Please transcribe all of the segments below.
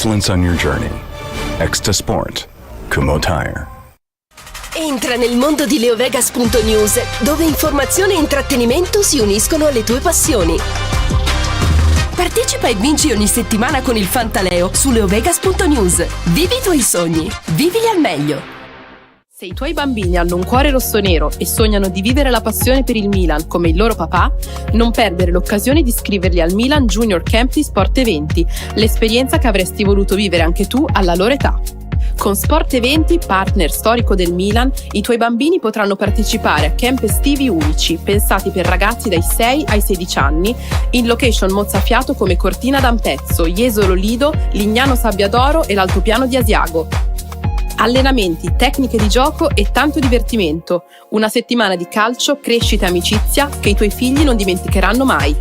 excellence on your journey. Extra Sport. Kumho Tire. Entra nel mondo di leovegas.news, dove informazione e intrattenimento si uniscono alle tue passioni. Partecipa e vinci ogni settimana con il Fantaleo su leovegas.news. Vivi i tuoi sogni, vivili al meglio. Se i tuoi bambini hanno un cuore rossonero e sognano di vivere la passione per il Milan come il loro papà, non perdere l'occasione di iscriverli al Milan Junior Camp di Sport Eventi, l'esperienza che avresti voluto vivere anche tu alla loro età. Con Sport Eventi, partner storico del Milan, i tuoi bambini potranno partecipare a camp estivi unici, pensati per ragazzi dai 6 ai 16 anni, in location mozzafiato come Cortina d'Ampezzo, Jesolo Lido, Lignano Sabbiadoro e l'Altopiano di Asiago. Allenamenti, tecniche di gioco e tanto divertimento. Una settimana di calcio, crescita e amicizia che i tuoi figli non dimenticheranno mai.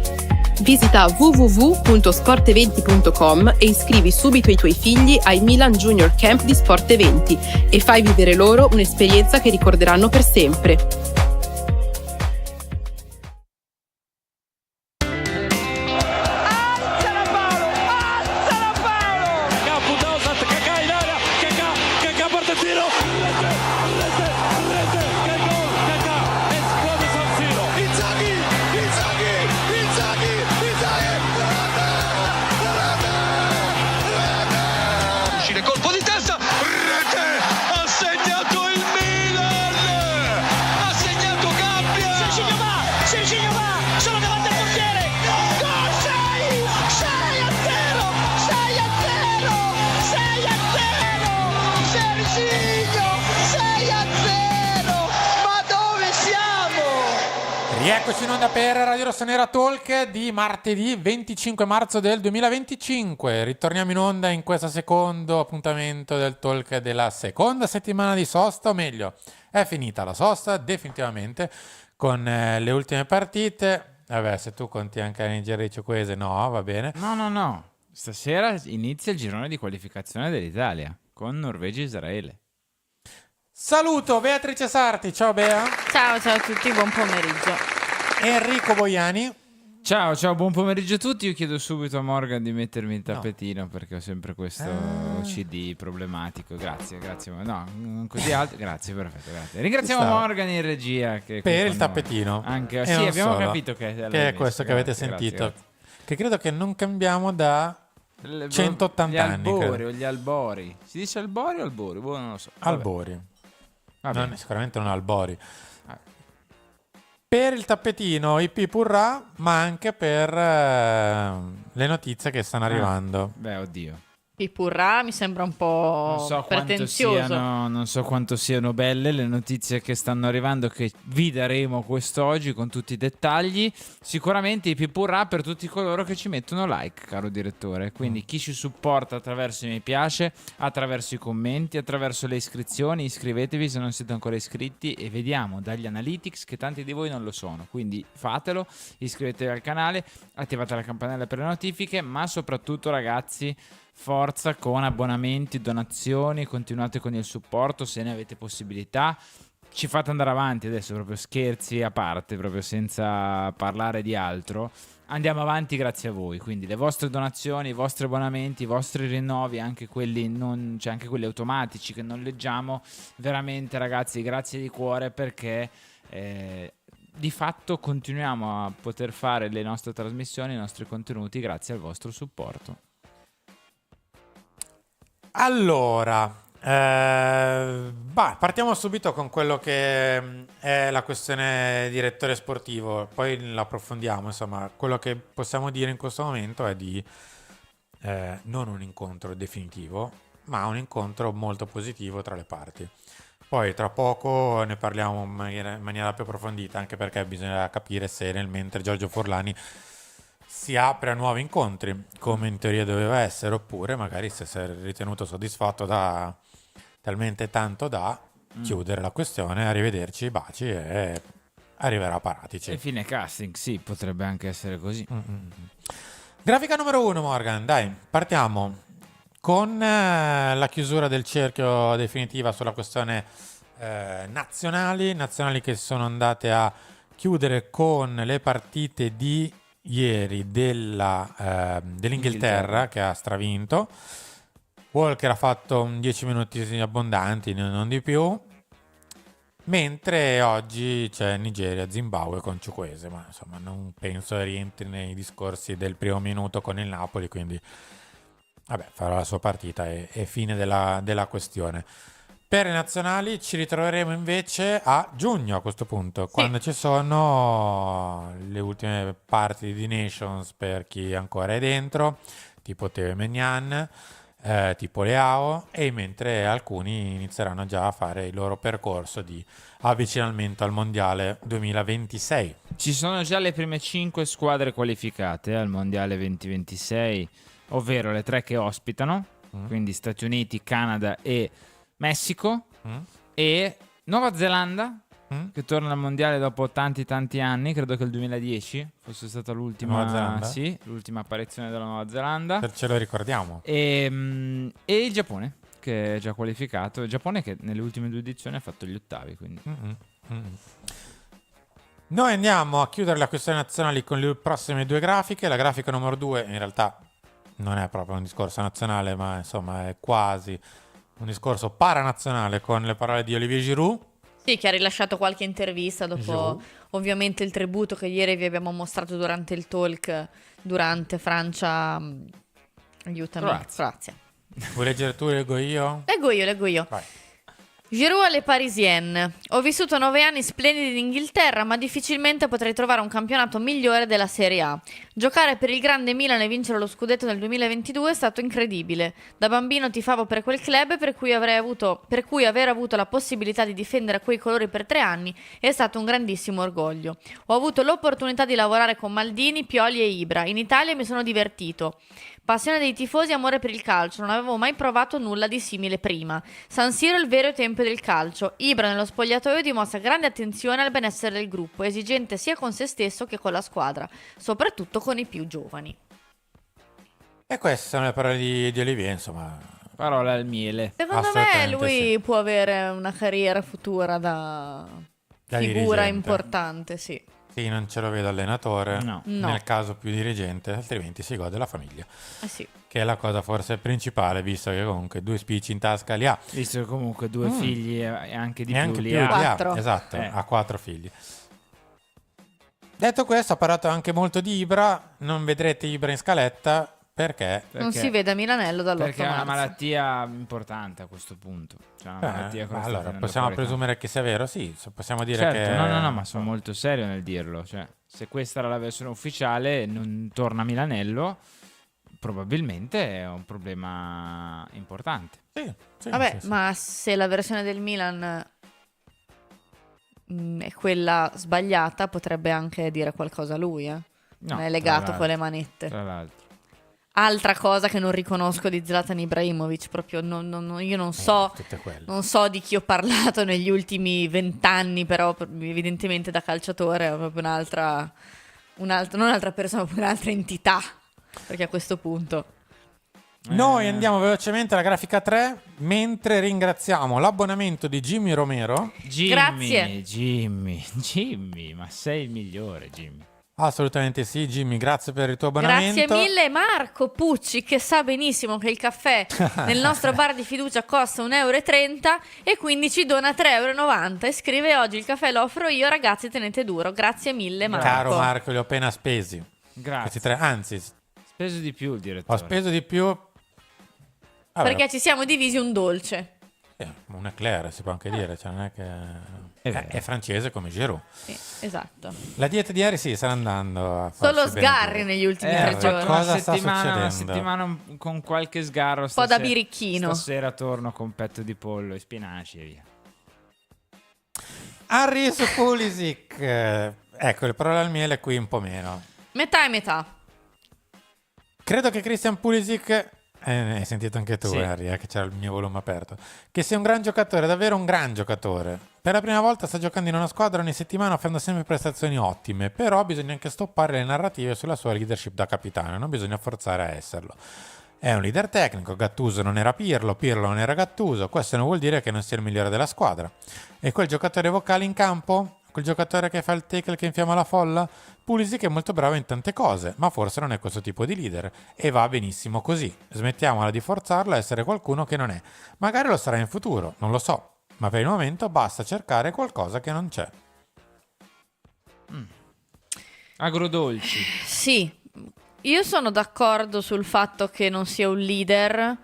Visita www.sporteventi.com e iscrivi subito i tuoi figli ai Milan Junior Camp di Sport Eventi e fai vivere loro un'esperienza che ricorderanno per sempre. Rieccoci in onda per Radio Rossonera Talk di martedì 25 marzo del 2025. Ritorniamo in onda in questo secondo appuntamento del Talk della seconda settimana di sosta, o meglio, è finita la sosta definitivamente con le ultime partite. Vabbè, se tu conti anche la Nigeria e Ciukwese, no, va bene. No. Stasera inizia il girone di qualificazione dell'Italia con Norvegia e Israele. Saluto Beatrice Sarti, ciao Bea. Ciao a tutti, buon pomeriggio. Enrico Boiani. Ciao, buon pomeriggio a tutti. Io chiedo subito a Morgan di mettermi il tappetino perché ho sempre questo OCD problematico. Grazie. No, così alto. Grazie, perfetto, grazie. Ringraziamo Morgan in regia che per il tappetino. Anche sì, abbiamo capito che è questo che avete sentito. Grazie. Che credo che non cambiamo da 180 anni. Gli albori. Si dice albori o albori? Non lo so. Albori. Sicuramente non albori. Per il tappetino IP Purrà, ma anche per le notizie che stanno arrivando. Beh, oddio. Pipurrà mi sembra un po' pretenzioso. Non so quanto siano belle le notizie che stanno arrivando, che vi daremo quest'oggi con tutti i dettagli. Sicuramente i Pipurrà per tutti coloro che ci mettono like, caro direttore. Quindi chi ci supporta attraverso i mi piace, attraverso i commenti, attraverso le iscrizioni. Iscrivetevi se non siete ancora iscritti e vediamo dagli analytics che tanti di voi non lo sono. Quindi fatelo, iscrivetevi al canale, attivate la campanella per le notifiche, ma soprattutto ragazzi, forza con abbonamenti, donazioni, continuate con il supporto se ne avete possibilità, ci fate andare avanti adesso, proprio scherzi a parte, proprio senza parlare di altro, andiamo avanti grazie a voi, quindi le vostre donazioni, i vostri abbonamenti, i vostri rinnovi, anche quelli anche quelli automatici che non leggiamo, veramente ragazzi grazie di cuore perché di fatto continuiamo a poter fare le nostre trasmissioni, i nostri contenuti grazie al vostro supporto. Allora, partiamo subito con quello che è la questione direttore sportivo, poi la approfondiamo. Insomma, quello che possiamo dire in questo momento è di non un incontro definitivo, ma un incontro molto positivo tra le parti. Poi tra poco ne parliamo in maniera più approfondita, anche perché bisogna capire se nel mentre Giorgio Forlani si apre a nuovi incontri, come in teoria doveva essere, oppure magari se si è ritenuto soddisfatto da talmente tanto da chiudere la questione, arrivederci, baci e arriverà a Paratici. E fine casting, sì, potrebbe anche essere così. Grafica numero 1, Morgan, dai, partiamo con la chiusura del cerchio definitiva sulla questione nazionali che sono andate a chiudere con le partite di ieri dell'Inghilterra che ha stravinto Walker ha fatto 10 minuti abbondanti, non di più. Mentre oggi c'è Nigeria, Zimbabwe con Ciukwueze, ma insomma non penso rientri nei discorsi del primo minuto con il Napoli, quindi vabbè, farà la sua partita e fine della questione. Per le nazionali ci ritroveremo invece a giugno a questo punto, quando ci sono le ultime parti di Nations per chi ancora è dentro, tipo Teo e Maignan, tipo Leao, e mentre alcuni inizieranno già a fare il loro percorso di avvicinamento al Mondiale 2026. Ci sono già le prime 5 squadre qualificate al Mondiale 2026, ovvero le 3 che ospitano, quindi Stati Uniti, Canada e Messico, e Nuova Zelanda, che torna al Mondiale dopo tanti anni, credo che il 2010 fosse stata l'ultima, sì, l'ultima apparizione della Nuova Zelanda. Ce lo ricordiamo. E il Giappone, che è già qualificato. Il Giappone che nelle ultime 2 edizioni ha fatto gli ottavi, quindi. Noi andiamo a chiudere la questione nazionali con le prossime 2 grafiche. La grafica numero 2 in realtà non è proprio un discorso nazionale, ma insomma è quasi un discorso paranazionale, con le parole di Olivier Giroud. Sì, che ha rilasciato qualche intervista dopo ovviamente il tributo che ieri vi abbiamo mostrato durante il talk durante Francia, aiutami, Croazia. Vuoi leggere tu, leggo io? Leggo io. Vai. Giroud alle Parisienne. Ho vissuto 9 anni splendidi in Inghilterra, ma difficilmente potrei trovare un campionato migliore della Serie A. Giocare per il grande Milan e vincere lo scudetto nel 2022 è stato incredibile. Da bambino tifavo per quel club, per cui aver avuto la possibilità di difendere quei colori per 3 anni è stato un grandissimo orgoglio. Ho avuto l'opportunità di lavorare con Maldini, Pioli e Ibra. In Italia mi sono divertito. Passione dei tifosi e amore per il calcio, non avevo mai provato nulla di simile prima. San Siro è il vero tempio del calcio. Ibra nello spogliatoio dimostra grande attenzione al benessere del gruppo, esigente sia con se stesso che con la squadra, soprattutto con i più giovani. E queste sono le parole di Olivier, insomma. Parola al miele. Secondo me lui può avere una carriera futura da figura dirigente. Importante, sì. Sì, non ce lo vedo allenatore, No. nel caso più dirigente, altrimenti si gode la famiglia. Sì. Che è la cosa forse principale, visto che comunque 2 spicci in tasca li ha. Visto che comunque 2 figli e anche di E più anche li più ha. li ha. 4. Esatto, ha 4 figli. Detto questo, ha parlato anche molto di Ibra. Non vedrete Ibra in scaletta perché Non si vede a Milanello dall'8 Perché è una marzo. malattia importante a questo punto. Cioè una malattia che sta allora finendo possiamo fuori presumere che sia vero, sì, possiamo dire campo. che Certo, no, ma sono molto serio nel dirlo. Cioè, se questa era la versione ufficiale, non torna a Milanello, probabilmente è un problema importante. Sì, Vabbè, sì. ma se la versione del Milan è quella sbagliata, potrebbe anche dire qualcosa lui, No, non è tra legato l'altro, con le manette. Tra l'altro. Altra cosa che non riconosco di Zlatan Ibrahimovic, proprio io non so, tutte quelle. non so di chi ho parlato negli ultimi 20 anni, però evidentemente da calciatore è proprio un'altra non un'altra persona, proprio un'altra entità, perché a questo punto Noi andiamo velocemente alla grafica 3, mentre ringraziamo l'abbonamento di Jimmy Romero. Grazie. Jimmy, ma sei il migliore, Jimmy. Assolutamente sì, Jimmy, grazie per il tuo abbonamento. Grazie mille Marco Pucci, che sa benissimo che il caffè nel nostro bar di fiducia costa 1,30 € e quindi ci dona 3,90 € e scrive: oggi il caffè lo offro io, ragazzi, tenete duro. Grazie mille Marco. Caro Marco, li ho appena spesi. Grazie. Questi 3, anzi, Speso di più il direttore. ho speso di più. Vabbè, Perché ci siamo divisi un dolce. un eclair si può anche dire, cioè non è che è francese come Giroud. Sì, esatto. La dieta di ieri sì, sta andando a Solo farsi bene. sgarri negli ultimi 3 vabbè, giorni. cosa sta Una succedendo? settimana con qualche sgarro. po' da birichino. Stasera torno con petto di pollo e spinaci e via. Harry su Pulisic. Ecco, le parole al miele qui un po' meno. Metà e metà. Credo che Christian Pulisic, hai sentito anche tu, Sì. Harry, che c'era il mio volume aperto, che sia un gran giocatore, davvero un gran giocatore. Per la prima volta sta giocando in una squadra ogni settimana, facendo sempre prestazioni ottime, però bisogna anche stoppare le narrative sulla sua leadership da capitano, non bisogna forzare a esserlo. È un leader tecnico, Gattuso non era Pirlo non era Gattuso, questo non vuol dire che non sia il migliore della squadra. E quel giocatore vocale in campo? quel giocatore che fa il tackle che infiamma la folla? Pulisic è molto bravo in tante cose, ma forse non è questo tipo di leader e va benissimo così. Smettiamola di forzarlo a essere qualcuno che non è. Magari lo sarà in futuro, non lo so, ma per il momento basta cercare qualcosa che non c'è. Agrodolci. Sì, io sono d'accordo sul fatto che non sia un leader,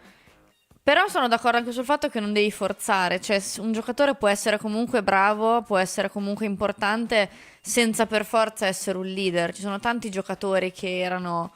però sono d'accordo anche sul fatto che non devi forzare, cioè un giocatore può essere comunque bravo, può essere comunque importante senza per forza essere un leader. Ci sono tanti giocatori che erano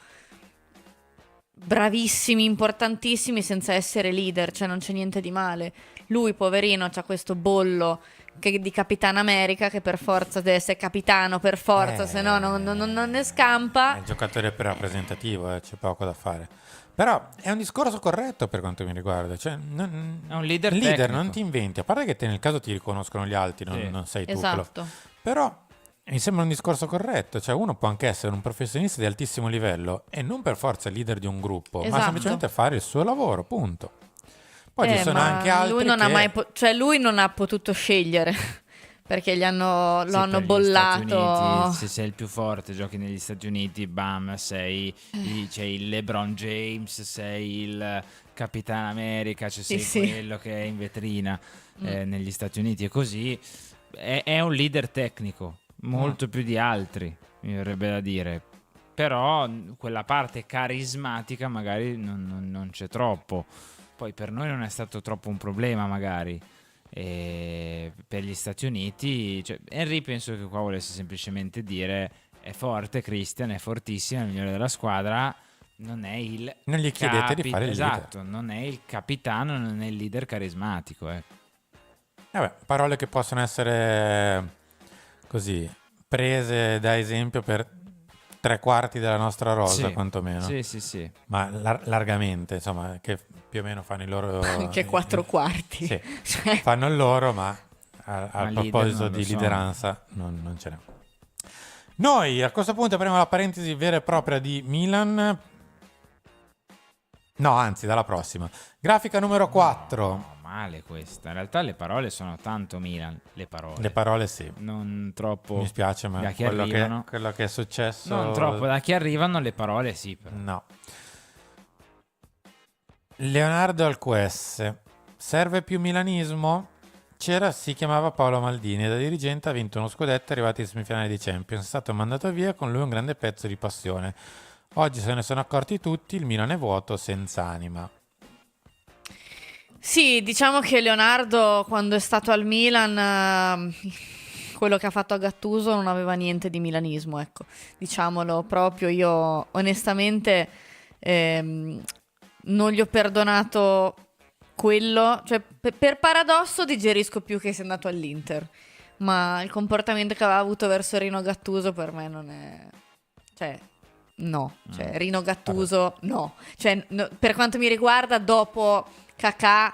bravissimi, importantissimi senza essere leader, cioè non c'è niente di male. Lui, poverino, c'ha questo bollo di Capitan America che per forza deve essere capitano, per forza, se no non ne scampa. È il giocatore più rappresentativo, c'è poco da fare. Però è un discorso corretto per quanto mi riguarda. Cioè, È un leader leader tecnico. non ti inventi, a parte che te nel caso ti riconoscono gli altri, non sei tu. Esatto. Però mi sembra un discorso corretto. Cioè uno può anche essere un professionista di altissimo livello e non per forza il leader di un gruppo, ma Esatto. semplicemente fare il suo lavoro, punto. Poi ci sono Ma anche altri lui non che... ha mai lui non ha potuto scegliere perché lo hanno Sì, per gli bollato. Stati Uniti, se sei il più forte, giochi negli Stati Uniti, bam, c'è il LeBron James, sei il Capitan America, cioè sei Sì. quello che è in vetrina negli Stati Uniti, e così è un leader tecnico, molto più di altri, mi verrebbe da dire. Però quella parte carismatica magari non c'è troppo. Poi per noi non è stato troppo un problema magari. E per gli Stati Uniti, cioè, Henry penso che qua volesse semplicemente dire è forte, Christian è fortissimo, è il migliore della squadra, non è il Non gli chiedete di fare il leader. esatto, non è il capitano, non è il leader carismatico, Vabbè, parole che possono essere così prese da esempio per 3/4 della nostra rosa, Sì. quantomeno. Sì. Ma largamente, insomma, che più o meno fanno il loro... Anche 4/4. Sì, Cioè, fanno il loro, ma a leader proposito non lo di sono. lideranza non ce n'è. Noi a questo punto apriamo la parentesi vera e propria di Milan. No, anzi, dalla prossima. Grafica numero 4. No, male questa. In realtà le parole sono tanto Milan, le parole. Le parole sì. Non troppo Mi spiace, ma da chi quello arrivano. che è successo... Non troppo da chi arrivano, le parole sì, però. No. Leonardo Alquesse. Serve più milanismo? Si chiamava Paolo Maldini e da dirigente ha vinto uno scudetto, è arrivato in semifinale di Champions, è stato mandato via, con lui un grande pezzo di passione. Oggi se ne sono accorti tutti, il Milan è vuoto, senza anima. sì, diciamo che Leonardo quando è stato al Milan quello che ha fatto a Gattuso non aveva niente di milanismo, ecco. Diciamolo proprio, io onestamente non gli ho perdonato quello, cioè per paradosso digerisco più che sia andato all'Inter, ma il comportamento che aveva avuto verso Rino Gattuso per me non è, cioè no, cioè Rino Gattuso no, cioè per quanto mi riguarda dopo Kakà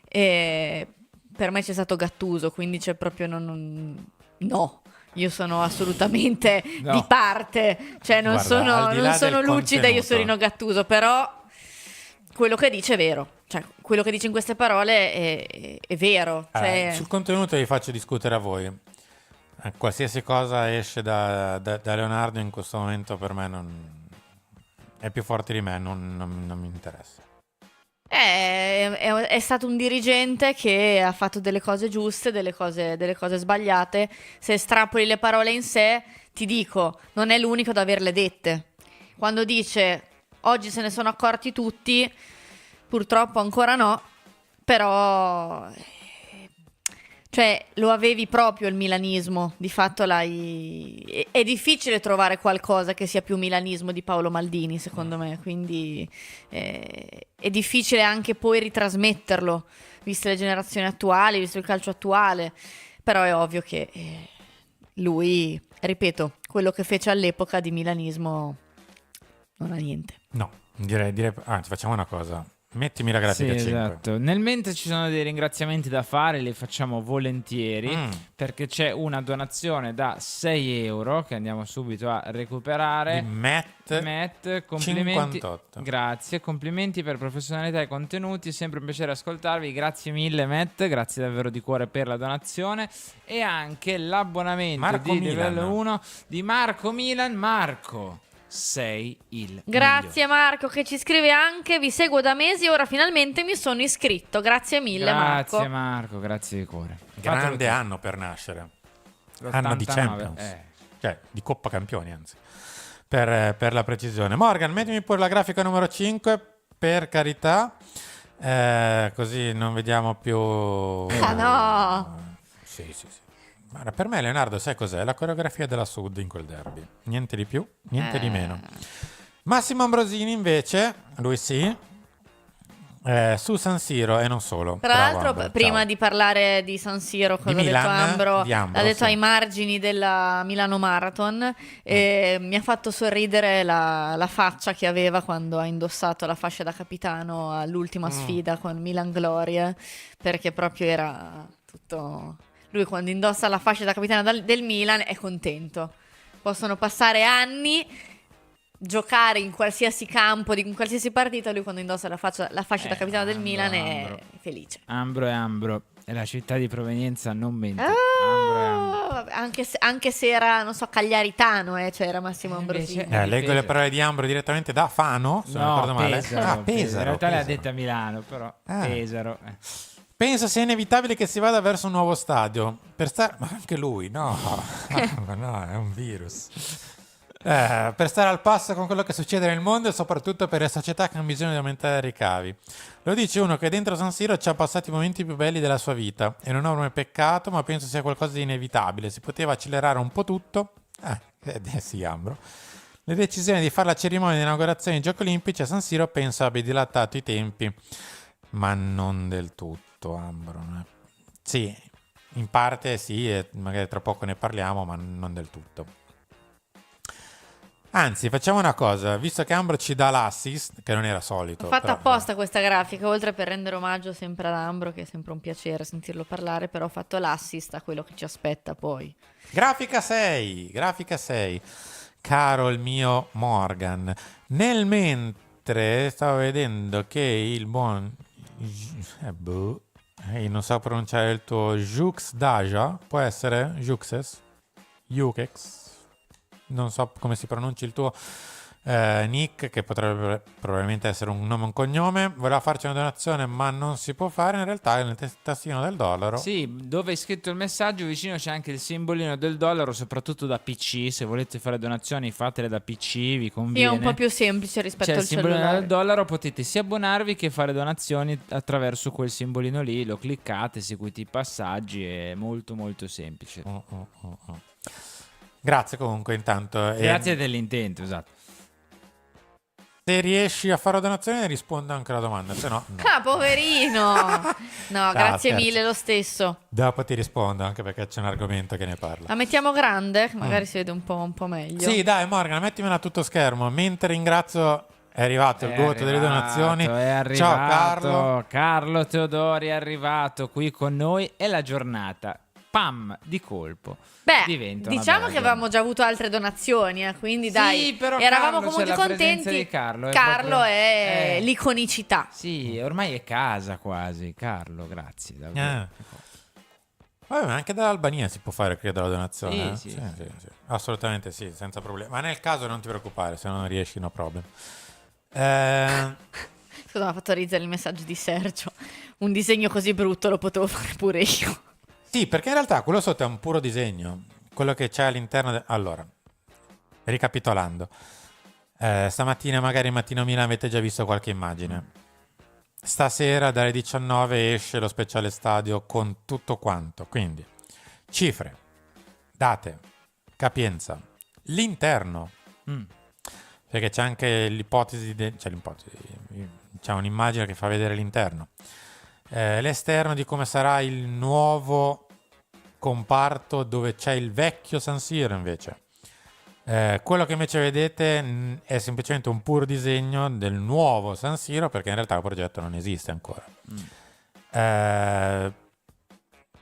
per me c'è stato Gattuso, quindi c'è proprio no. Io sono assolutamente No. di parte, cioè non Guarda, al di là non sono del lucida, io sono contenuto. Rino Gattuso, però quello che dice è vero, cioè quello che dice in queste parole è vero. Cioè, Sul contenuto vi faccio discutere a voi. Qualsiasi cosa esce da Leonardo in questo momento per me è più forte di me, non mi interessa. è stato un dirigente che ha fatto delle cose giuste, delle cose sbagliate. Se estrapoli le parole in sé, ti dico, non è l'unico ad averle dette. Quando dice oggi se ne sono accorti tutti, purtroppo ancora no, però cioè lo avevi proprio il milanismo, di fatto è difficile trovare qualcosa che sia più milanismo di Paolo Maldini, secondo me, quindi è difficile anche poi ritrasmetterlo, viste le generazioni attuali, visto il calcio attuale, però è ovvio che lui, ripeto, quello che fece all'epoca di milanismo non ha niente. No, direi anzi, facciamo una cosa. Mettimi la Sì, grafica 5. esatto. Nel mentre ci sono dei ringraziamenti da fare, li facciamo volentieri Mm. perché c'è una donazione da 6 euro che andiamo subito a recuperare. Di Matt, Complimenti. 58. Grazie, complimenti per professionalità e contenuti, è sempre un piacere ascoltarvi. Grazie mille Matt, grazie davvero di cuore per la donazione e anche l'abbonamento Marco di Milan. livello 1 di Marco Milan. Marco, sei il Grazie migliore. Marco che ci scrive anche, vi seguo da mesi e ora finalmente mi sono iscritto. Grazie mille Grazie Marco. Marco, grazie di cuore. Grande Fatelo anno per nascere. tu. Anno di L'89, Champions. Cioè, di Coppa Campioni, anzi. Per la precisione. Morgan, mettimi pure la grafica numero 5, per carità. Così non vediamo più... Ah no! Sì. Guarda, per me Leonardo, sai cos'è? La coreografia della Sud in quel derby. Niente di più, niente di meno. Massimo Ambrosini invece, lui sì, su San Siro e non solo. Tra Bravo, l'altro, Ambro, prima ciao. di parlare di San Siro, cosa ha detto Milan, Ambro, di Ambro, l'ha detto sì. ai margini della Milano Marathon e mi ha fatto sorridere la faccia che aveva quando ha indossato la fascia da capitano all'ultima sfida con Milan Gloria, perché proprio era tutto... Lui quando indossa la fascia da capitano del Milan è contento. Possono passare anni, giocare in qualsiasi campo, in qualsiasi partita, lui quando indossa la fascia da capitano del Milan è Ambro. felice. Ambro e Ambro, e la città di provenienza non mente. Ambro e Ambro. Vabbè, anche se era, non so, cagliaritano, cioè era Massimo Invece- Ambrosini. Leggo le parole di Ambro direttamente da Fano, se non ricordo male. Pesaro, Pesaro. In realtà l'ha Pesaro. detta a Milano, però Ah. Pesaro. Penso sia inevitabile che si vada verso un nuovo stadio. Ma anche lui, no. No, è un virus. Per stare al passo con quello che succede nel mondo e soprattutto per le società che hanno bisogno di aumentare i ricavi. Lo dice uno che dentro San Siro ci ha passato i momenti più belli della sua vita. È un enorme peccato, ma penso sia qualcosa di inevitabile. Si poteva accelerare un po' tutto. Sì, Ambro. Le decisioni di fare la cerimonia di inaugurazione dei Giochi Olimpici a San Siro penso abbia dilatato i tempi. Ma non del tutto, Ambro. Sì, in parte sì, e magari tra poco ne parliamo, ma non del tutto. Anzi, facciamo una cosa, visto che Ambro ci dà l'assist, che non era solito. Ho fatto però- apposta questa grafica, oltre per rendere omaggio sempre ad Ambro, che è sempre un piacere sentirlo parlare, però ho fatto l'assist a quello che ci aspetta poi. Grafica 6, grafica 6. Caro il mio Morgan, nel mentre stavo vedendo che il buon... non so pronunciare il tuo Jux Daja, può essere? Juxes? Jukex? Non so come si pronuncia il tuo nick, che potrebbe probabilmente essere un nome o un cognome. Voleva farci una donazione, ma non si può fare. In realtà è nel tastino del dollaro. Sì, dove è scritto il messaggio vicino c'è anche il simbolino del dollaro, soprattutto da PC. Se volete fare donazioni fatele da PC, vi Sì, conviene. è un po' più semplice rispetto C'è al il simbolino cellulare. del dollaro, potete sia abbonarvi che fare donazioni attraverso quel simbolino lì, lo cliccate, seguite i passaggi, è molto molto semplice. Oh. Grazie comunque intanto. E Grazie dell'intento, esatto. se riesci a fare la donazione rispondo anche alla domanda, se no, no. Ah, poverino! No, grazie scherzo. mille lo stesso. Dopo ti rispondo, anche perché c'è un argomento che ne parla. La mettiamo grande, che magari si vede un po' meglio. Sì, dai Morgan, mettimela a tutto schermo. Mentre ringrazio, è arrivato il voto delle donazioni. È arrivato. Ciao Carlo. Carlo Teodori è arrivato qui con noi e la giornata, pam, di colpo. Beh, diventa una diciamo bella che avevamo già avuto altre donazioni, quindi Sì, dai, però eravamo Carlo, comunque c'è la presenza contenti. di Carlo, è Carlo proprio- è l'iconicità. Sì, ormai è casa quasi. Carlo, grazie. Davvero. Vabbè, ma anche dall'Albania si può fare, credo, la donazione. Sì, eh? sì. Sì. Assolutamente sì, senza problemi. Ma nel caso non ti preoccupare, se non riesci, no problem. Scusa, mi ha fatto ridere il messaggio di Sergio. Un disegno così brutto lo potevo fare pure io. Sì, perché in realtà quello sotto è un puro disegno. Quello che c'è all'interno... Allora, ricapitolando. Stamattina, magari Mattino Milan, avete già visto qualche immagine. Stasera dalle 19 esce lo speciale stadio con tutto quanto. Quindi, cifre, date, capienza, l'interno. Perché c'è anche l'ipotesi... C'è un'immagine che fa vedere l'interno. L'esterno di come sarà il nuovo comparto dove c'è il vecchio San Siro invece. Quello che invece vedete è semplicemente un puro disegno del nuovo San Siro, perché in realtà il progetto non esiste ancora.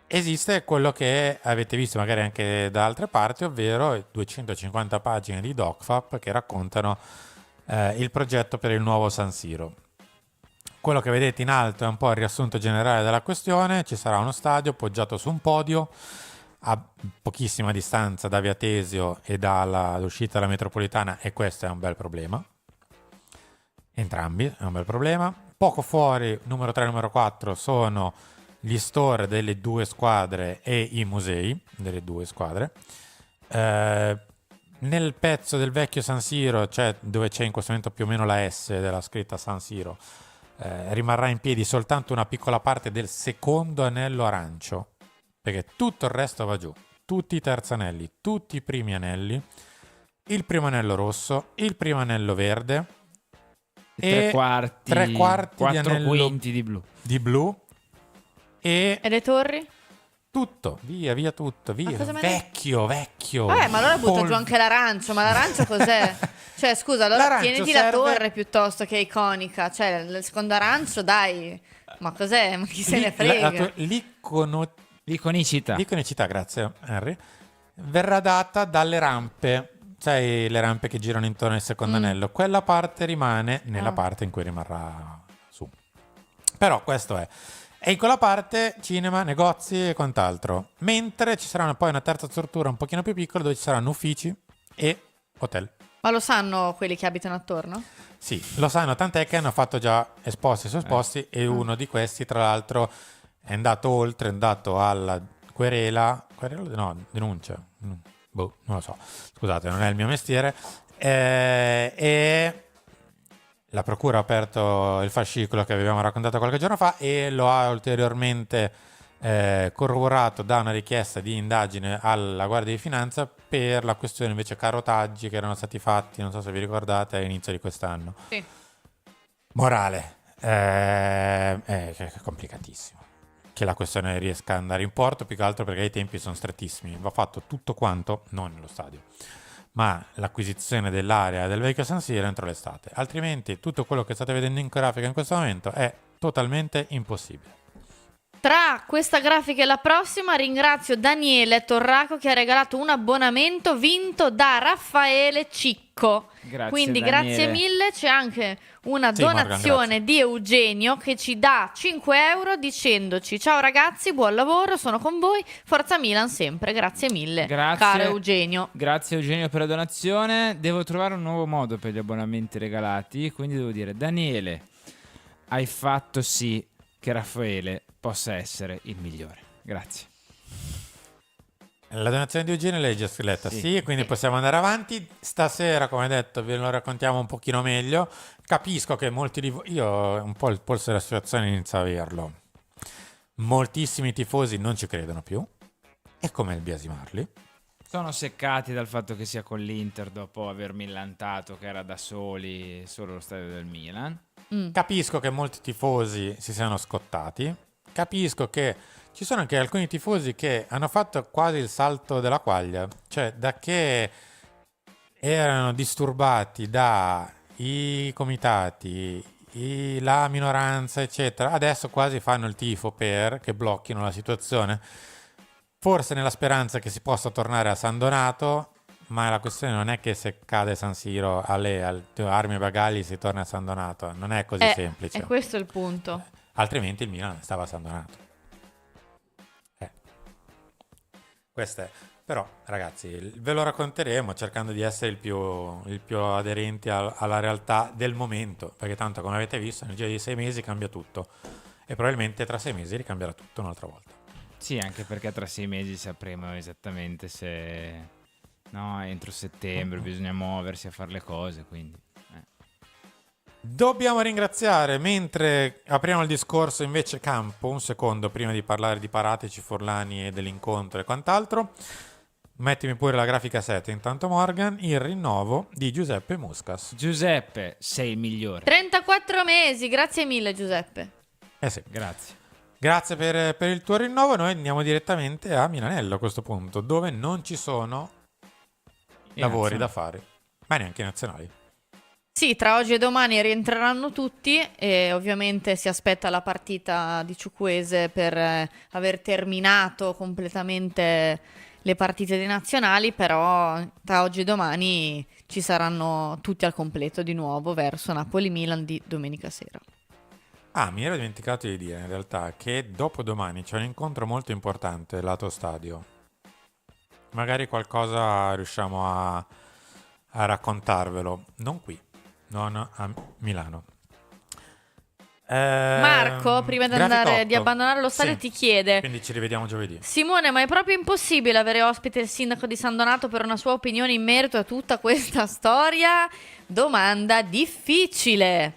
Esiste quello che avete visto magari anche da altre parti, ovvero 250 pagine di DocFap che raccontano il progetto per il nuovo San Siro. Quello che vedete in alto è un po' il riassunto generale della questione. Ci sarà uno stadio poggiato su un podio a pochissima distanza da Via Tesio e dall'uscita della metropolitana, e questo è un bel problema. Entrambi è un bel problema. Poco fuori, numero 3 e numero 4, sono gli store delle due squadre e i musei delle due squadre. Nel pezzo del vecchio San Siro, cioè dove c'è in questo momento più o meno la S della scritta San Siro, rimarrà in piedi soltanto una piccola parte del secondo anello arancio, perché tutto il resto va giù, tutti i terzi anelli, tutti i primi anelli, il primo anello rosso, il primo anello verde e 3/4 di 4 anello quinti di blu. E E le torri? tutto, via tutto, via. cosa me ne- Vecchio. Vabbè, ma allora butto giù anche l'arancio. Ma l'arancio cos'è? Cioè, scusa, allora L'arancio tieniti serve- la torre piuttosto che iconica. Cioè, il secondo arancio, dai. Ma cos'è? Ma chi se ne frega? L'iconicità. L'iconicità, grazie Henry, verrà data dalle rampe, sai, le rampe che girano intorno al secondo anello. Quella parte rimane nella parte in cui rimarrà su. Però questo è. E in quella parte cinema, negozi e quant'altro. Mentre ci sarà poi una terza struttura un pochino più piccola dove ci saranno uffici e hotel. Ma lo sanno quelli che abitano attorno? Sì, lo sanno, tant'è che hanno fatto già esposti su esposti e uno di questi, tra l'altro, è andato oltre, è andato alla querela, no, denuncia, non lo so, scusate, non è il mio mestiere, e la procura ha aperto il fascicolo che avevamo raccontato qualche giorno fa e lo ha ulteriormente corroborato da una richiesta di indagine alla Guardia di Finanza per la questione invece carotaggi che erano stati fatti, non so se vi ricordate, all'inizio di quest'anno. Sì. Morale, è complicatissimo che la questione riesca ad andare in porto, più che altro perché i tempi sono strettissimi. Va fatto tutto quanto, non nello stadio, ma l'acquisizione dell'area del vecchio San Siro entro l'estate. Altrimenti tutto quello che state vedendo in grafica in questo momento è totalmente impossibile. Tra questa grafica e la prossima ringrazio Daniele Torraco che ha regalato un abbonamento vinto da Raffaele Cicco. Grazie, Quindi Daniele. grazie mille. C'è anche una Sì, Morgan, donazione grazie. di Eugenio che ci dà 5 euro dicendoci: ciao ragazzi, buon lavoro, sono con voi, Forza Milan sempre. Grazie mille, Grazie. caro Eugenio. Grazie Eugenio per la donazione. Devo trovare un nuovo modo per gli abbonamenti regalati, quindi devo dire: Daniele, hai fatto sì che Raffaele possa essere il migliore. Grazie. La donazione di Eugenio l'hai già letta, sì, quindi possiamo andare avanti. Stasera, come detto, ve lo raccontiamo un pochino meglio. Capisco che molti di voi, io un po' il polso della situazione inizio a averlo. Moltissimi tifosi non ci credono più. E come il biasimarli? Sono seccati dal fatto che sia con l'Inter dopo aver millantato che era da soli solo lo stadio del Milan. Capisco che molti tifosi si siano scottati. Capisco che ci sono anche alcuni tifosi che hanno fatto quasi il salto della quaglia. Cioè, da che erano disturbati dai comitati, la minoranza, eccetera, adesso quasi fanno il tifo per che blocchino la situazione. Forse nella speranza che si possa tornare a San Donato, ma la questione non è che se cade San Siro alle armi e bagagli si torna a San Donato, non è così semplice. E questo è il punto. Altrimenti il Milan stava a San Donato. Questo è. Però, ragazzi, ve lo racconteremo cercando di essere il più aderenti alla realtà del momento, perché tanto, come avete visto, nel giro di 6 mesi cambia tutto e probabilmente tra 6 mesi ricambierà tutto un'altra volta. Sì, anche perché tra 6 mesi sapremo esattamente se... No, entro settembre bisogna muoversi a fare le cose, quindi... Dobbiamo ringraziare, mentre apriamo il discorso invece Campo, un secondo prima di parlare di Paratici, Forlani e dell'incontro e quant'altro, mettimi pure la grafica 7 intanto Morgan, il rinnovo di Giuseppe Muscas. Giuseppe, sei il migliore. 34 mesi, grazie mille Giuseppe. Sì. Grazie. Grazie per il tuo rinnovo. Noi andiamo direttamente a Milanello a questo punto, dove non ci sono lavori da fare, ma neanche i nazionali. Sì, tra oggi e domani rientreranno tutti e ovviamente si aspetta la partita di Ciucuese per aver terminato completamente le partite dei nazionali, però tra oggi e domani ci saranno tutti al completo di nuovo verso Napoli-Milan di domenica sera. Ah, mi ero dimenticato di dire in realtà che dopo domani c'è un incontro molto importante lato stadio. Magari qualcosa riusciamo a raccontarvelo, non qui, non a Milano. Marco, prima di abbandonare lo stadio, Sì, ti chiede: quindi ci rivediamo giovedì. Simone, ma è proprio impossibile avere ospite il sindaco di San Donato per una sua opinione in merito a tutta questa storia? Domanda difficile,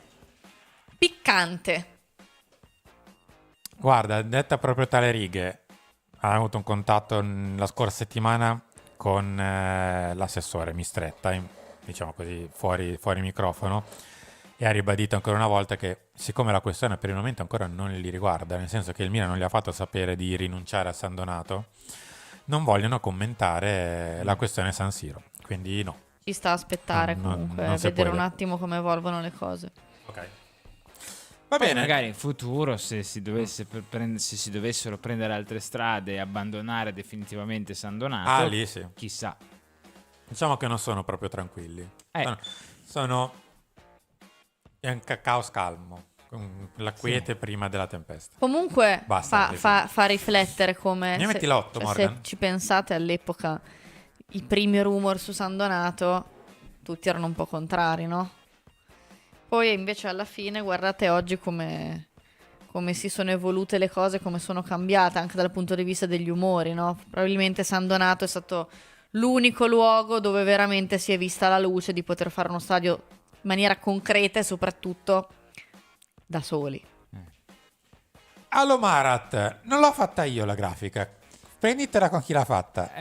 piccante. Guarda, detta proprio tale righe, ha avuto un contatto la scorsa settimana con l'assessore Mistretta, diciamo così, fuori microfono, e ha ribadito ancora una volta che siccome la questione per il momento ancora non li riguarda, nel senso che il Milan non gli ha fatto sapere di rinunciare a San Donato, non vogliono commentare la questione San Siro, quindi no. Ci sta a aspettare comunque, non si vedere può un attimo come evolvono le cose. Ok. Va Poi bene. magari in futuro, se si dovessero prendere altre strade e abbandonare definitivamente San Donato, Ah, lì sì. chissà. Diciamo che non sono proprio tranquilli. Sono è un caos calmo, con la quiete prima della tempesta. Comunque Basta, fa riflettere come, Ne metti l'otto, se Morgan? ci pensate all'epoca, i primi rumor su San Donato, tutti erano un po' contrari, no? Poi invece alla fine guardate oggi come si sono evolute le cose, come sono cambiate anche dal punto di vista degli umori, no? Probabilmente San Donato è stato l'unico luogo dove veramente si è vista la luce di poter fare uno stadio in maniera concreta e soprattutto da soli. Allo Marat, non l'ho fatta io la grafica. Prenditela con chi l'ha fatta.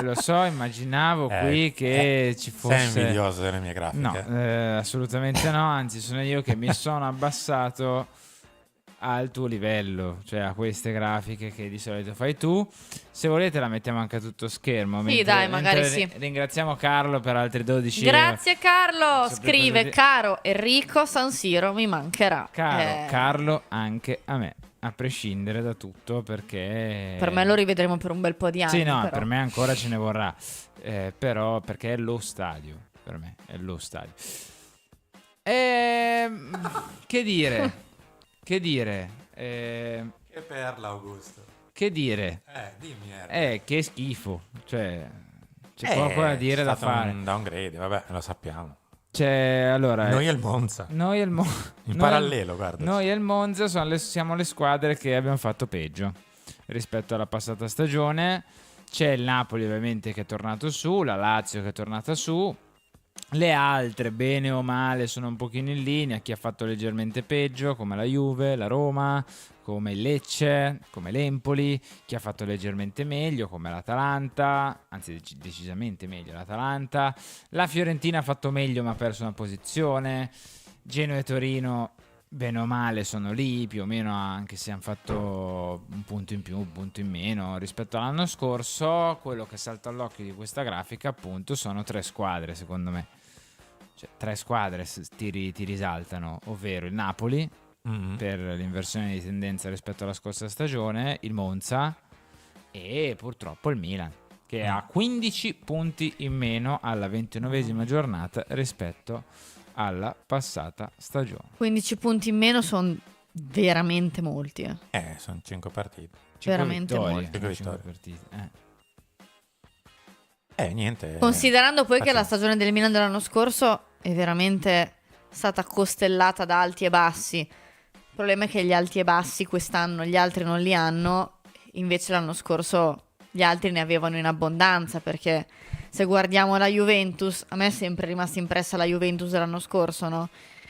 Lo so, immaginavo qui che ci fosse... Sei invidioso delle mie grafiche? No, assolutamente no, anzi sono io che mi sono abbassato al tuo livello, cioè a queste grafiche che di solito fai tu. Se volete la mettiamo anche a tutto schermo. Sì, dai, magari sì. Ringraziamo Carlo per altri 12 Grazie Carlo, Sempre scrive così. caro Enrico, San Siro mi mancherà. Carlo, anche a me, a prescindere da tutto, perché Per me lo rivedremo per un bel po' di anni. sì, no, però. per me ancora ce ne vorrà, però perché è lo stadio, per me è lo stadio. Che dire? Che perla, Augusto. Che dire? Dimmi. Che schifo, cioè c'è poco da dire, da fare. Un downgrade, vabbè, lo sappiamo. Cioè, allora, Noi e il Monza. In parallelo, guarda. Noi e il Monza siamo le squadre che abbiamo fatto peggio rispetto alla passata stagione. C'è il Napoli ovviamente che è tornato su, la Lazio che è tornata su. Le altre, bene o male, sono un pochino in linea. Chi ha fatto leggermente peggio, come la Juve, la Roma, come il Lecce, come l'Empoli. Chi ha fatto leggermente meglio, come l'Atalanta, anzi decisamente meglio l'Atalanta. La Fiorentina ha fatto meglio ma ha perso una posizione. Genoa e Torino, bene o male, sono lì più o meno, anche se hanno fatto un punto in più, un punto in meno rispetto all'anno scorso. Quello che salta all'occhio di questa grafica, appunto, sono 3 squadre, secondo me. Cioè, 3 squadre ti risaltano, ovvero il Napoli, per l'inversione di tendenza rispetto alla scorsa stagione, il Monza e purtroppo il Milan, che ha 15 punti in meno alla 29esima giornata rispetto alla passata stagione. 15 punti in meno sono veramente molti. Sono 5 partite. Veramente vittorie, molti. 5 partite. Niente. Considerando poi che la pazienza. stagione del Milan dell'anno scorso è veramente stata costellata da alti e bassi. Il problema è che gli alti e bassi quest'anno gli altri non li hanno, invece l'anno scorso gli altri ne avevano in abbondanza, perché se guardiamo la Juventus, a me è sempre rimasta impressa la Juventus dell'anno scorso, no?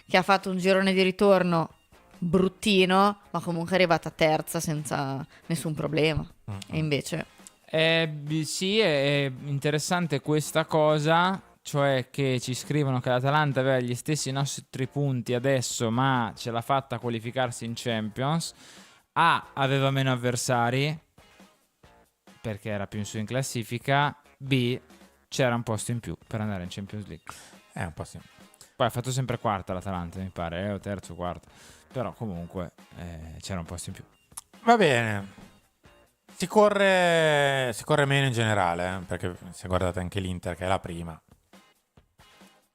Che ha fatto un girone di ritorno bruttino, ma comunque è arrivata terza senza nessun problema. E invece... Sì, è interessante questa cosa, cioè che ci scrivono che l'Atalanta aveva gli stessi nostri punti adesso, ma ce l'ha fatta a qualificarsi in Champions. Aveva meno avversari perché era più in su in classifica. B, c'era un posto in più per andare in Champions League. Un po' sì. Poi ha fatto sempre quarta l'Atalanta, mi pare, o terzo o quarto. Però comunque c'era un posto in più. Va bene. Si corre meno in generale, perché se guardate anche l'Inter che è la prima,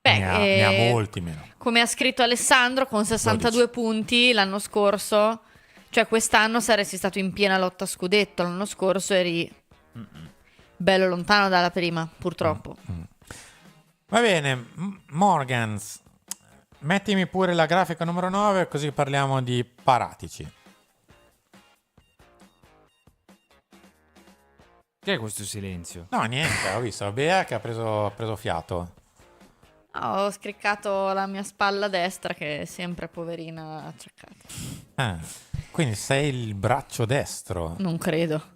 ne ha molti meno. Come ha scritto Alessandro, con 62 punti l'anno scorso, cioè quest'anno saresti stato in piena lotta a scudetto, l'anno scorso eri bello lontano dalla prima, purtroppo. Va bene, Morgans, mettimi pure la grafica numero 9 così parliamo di Paratici. Che è questo silenzio? No, niente, ho visto Bea che ha preso fiato. Ho scriccato la mia spalla destra che è sempre poverina acciaccata. Quindi sei il braccio destro. Non credo.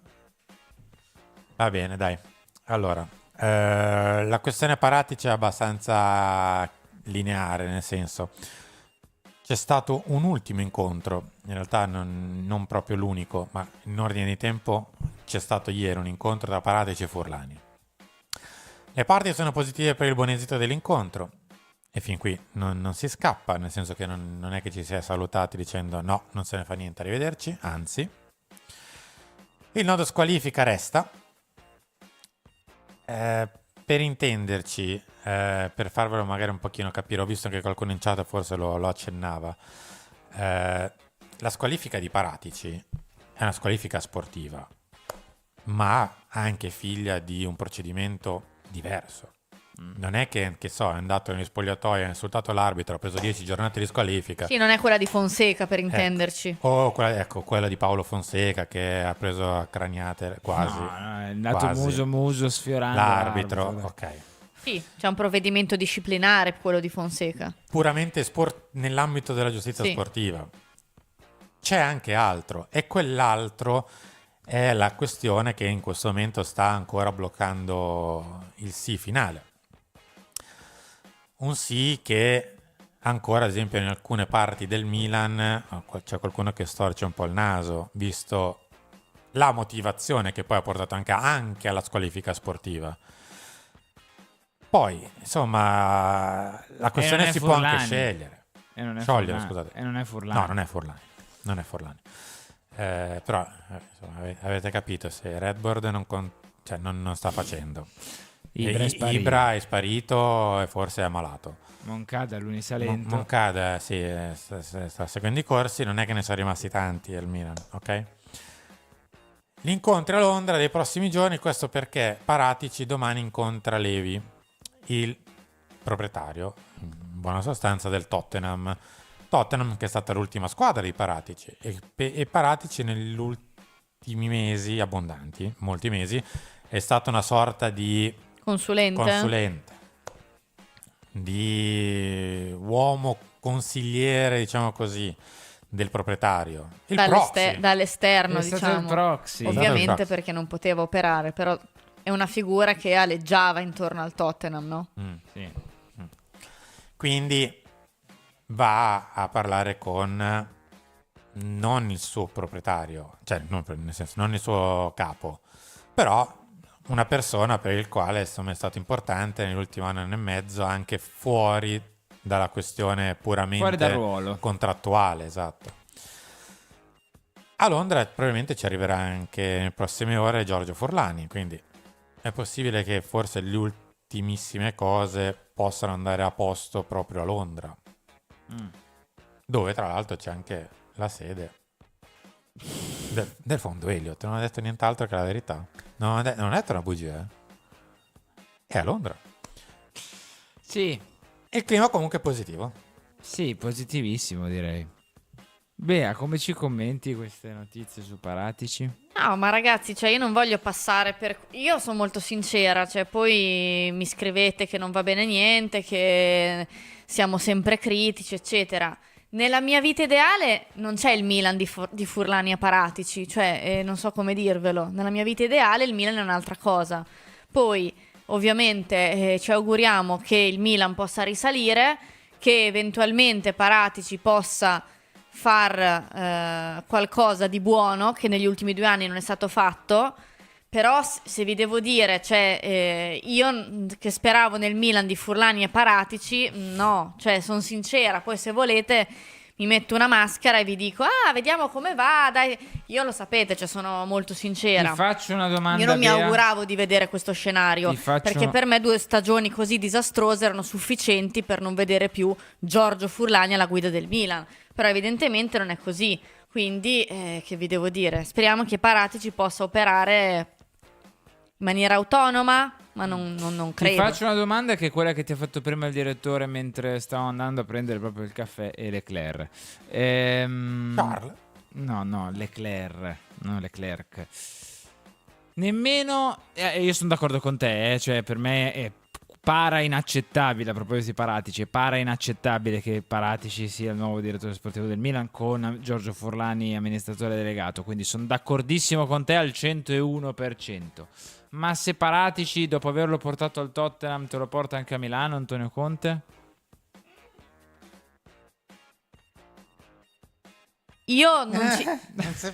Va bene, dai. Allora, la questione Paratici è abbastanza lineare, nel senso, c'è stato un ultimo incontro, in realtà non proprio l'unico, ma in ordine di tempo c'è stato ieri un incontro tra Paratici e Furlani. Le parti sono positive per il buon esito dell'incontro e fin qui non si scappa, nel senso che non è che ci si è salutati dicendo no, non se ne fa niente, arrivederci, anzi. Il nodo squalifica resta. Per intenderci, per farvelo magari un pochino capire, ho visto che qualcuno in chat forse lo accennava, la squalifica di Paratici è una squalifica sportiva, ma anche figlia di un procedimento diverso. Non è che so, è andato negli spogliatoi, ha insultato l'arbitro, ha preso 10 giornate di squalifica. Sì, non è quella di Fonseca, per intenderci. O quella di Paolo Fonseca che ha preso a craniate quasi. No, è andato muso sfiorando l'arbitro. Ok. Sì, c'è un provvedimento disciplinare, quello di Fonseca. Puramente nell'ambito della giustizia sportiva. C'è anche altro, e quell'altro è la questione che in questo momento sta ancora bloccando il sì finale. Un sì che ancora, ad esempio, in alcune parti del Milan c'è qualcuno che storce un po' il naso, visto la motivazione che poi ha portato anche alla squalifica sportiva. Poi, insomma, la questione si può anche scegliere. Sciogliere, scusate. E non è Furlani. No, non è Furlani. Però, insomma, avete capito, se Redbird non sta facendo. Ibra è sparito e forse è ammalato. Moncada, l'Unisalento. Moncada, sì, sta seguendo i corsi, non è che ne sono rimasti tanti al Milan, ok? Gli incontri a Londra dei prossimi giorni, questo perché Paratici domani incontra Levi, il proprietario, in buona sostanza, del Tottenham. Tottenham che è stata l'ultima squadra di Paratici e Paratici negli ultimi mesi, abbondanti, molti mesi, è stata una sorta di consulente, di uomo consigliere, diciamo così, del proprietario. Dall'esterno, è stato il proxy. Ovviamente perché non poteva operare, però è una figura che aleggiava intorno al Tottenham, no? Sì. Quindi va a parlare con non il suo proprietario, cioè nel senso non il suo capo, però una persona per il quale insomma è stato importante nell'ultimo anno e mezzo, anche fuori dalla questione puramente fuori dal ruolo contrattuale, esatto. A Londra probabilmente ci arriverà anche nelle prossime ore Giorgio Furlani, quindi è possibile che forse le ultimissime cose possano andare a posto proprio a Londra, dove tra l'altro c'è anche la sede del fondo Elliott. Non ho detto nient'altro che la verità. Non ho detto una bugia. È a Londra. Sì. E il clima comunque è positivo. Sì, positivissimo direi. Bea, come ci commenti queste notizie su Paratici? No, ma ragazzi, cioè io non voglio passare per... Io sono molto sincera, cioè poi mi scrivete che non va bene niente, che siamo sempre critici, eccetera. Nella mia vita ideale non c'è il Milan di Furlani a Paratici, cioè non so come dirvelo. Nella mia vita ideale il Milan è un'altra cosa. Poi, ovviamente, ci auguriamo che il Milan possa risalire, che eventualmente Paratici possa far qualcosa di buono, che negli ultimi 2 anni non è stato fatto, Però se vi devo dire, cioè, io che speravo nel Milan di Furlani e Paratici, no, cioè sono sincera, poi se volete mi metto una maschera e vi dico, vediamo come va, dai, io lo sapete, cioè sono molto sincera. Ti faccio una domanda, Io non mi Bea. auguravo di vedere questo scenario, Ti faccio- perché per me 2 stagioni così disastrose erano sufficienti per non vedere più Giorgio Furlani alla guida del Milan, però evidentemente non è così, quindi che vi devo dire, speriamo che Paratici possa operare in maniera autonoma, ma non Ti credo. faccio una domanda che è quella che ti ha fatto prima il direttore mentre stavo andando a prendere proprio il caffè e Leclerc. Charles? No, Leclerc, no Leclerc. Nemmeno, io sono d'accordo con te, cioè per me è inaccettabile, a proposito di Paratici, è inaccettabile che Paratici sia il nuovo direttore sportivo del Milan con Giorgio Furlani amministratore delegato, quindi sono d'accordissimo con te al 101%. Ma se Paratici, dopo averlo portato al Tottenham, te lo porta anche a Milano, Antonio Conte? Io non ci...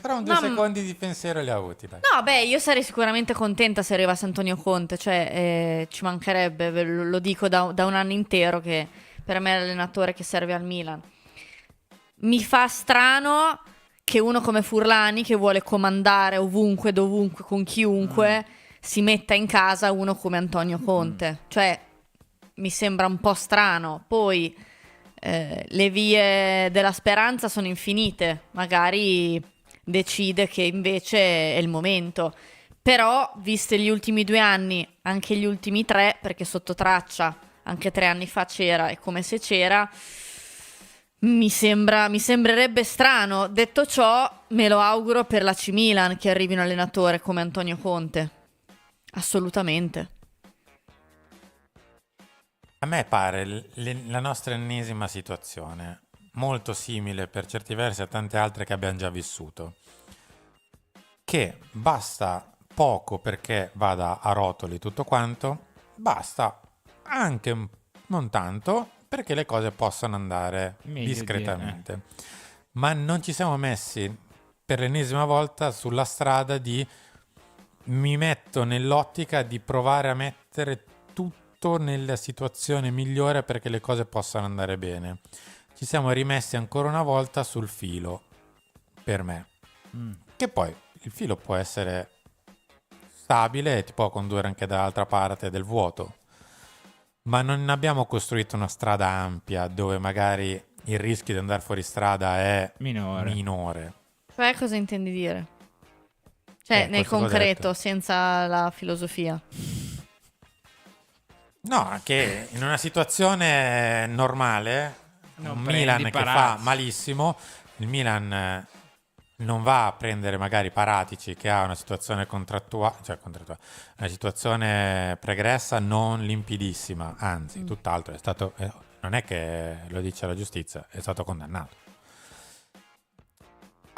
Però 2 No, secondi di pensiero li ha avuti, dai. No, beh, io sarei sicuramente contenta se arrivasse Antonio Conte, cioè ci mancherebbe, lo dico da un anno intero che per me è l'allenatore che serve al Milan. Mi fa strano che uno come Furlani, che vuole comandare ovunque, dovunque, con chiunque, si metta in casa uno come Antonio Conte. Cioè, mi sembra un po' strano. Poi le vie della speranza sono infinite, magari decide che invece è il momento. Però, viste gli ultimi 2 anni, anche gli ultimi 3, perché sotto traccia anche 3 anni fa c'era, è come se c'era, mi sembrerebbe strano. Detto ciò, me lo auguro per l'AC Milan che arrivi un allenatore come Antonio Conte. Assolutamente. A me pare la nostra ennesima situazione, molto simile per certi versi a tante altre che abbiamo già vissuto, che basta poco perché vada a rotoli tutto quanto, basta anche non tanto perché le cose possano andare Meglio discretamente. Ma non ci siamo messi per l'ennesima volta sulla strada di mi metto nell'ottica di provare a mettere tutto nella situazione migliore perché le cose possano andare bene. Ci siamo rimessi ancora una volta sul filo, per me. Che poi il filo può essere stabile e ti può condurre anche dall'altra parte del vuoto. Ma non abbiamo costruito una strada ampia dove magari il rischio di andare fuori strada è minore. Cioè, cosa intendi dire? Cioè, nel questo l'ho concreto, detto. senza la filosofia. No, che in una situazione normale, Non un prendi Milan che fa Paratici. malissimo, il Milan non va a prendere magari Paratici che ha una situazione contrattuale, una situazione pregressa non limpidissima, anzi, tutt'altro, è stato, non è che lo dice la giustizia, è stato condannato.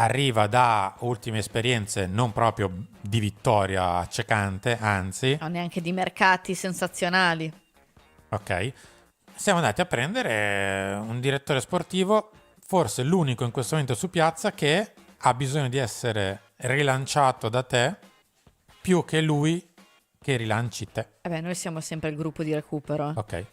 Arriva da ultime esperienze non proprio di vittoria accecante, anzi, Non neanche di mercati sensazionali. ok, siamo andati a prendere un direttore sportivo, forse l'unico in questo momento su piazza che ha bisogno di essere rilanciato da te più che lui che rilanci te. Vabbè, noi siamo sempre il gruppo di recupero. Ok.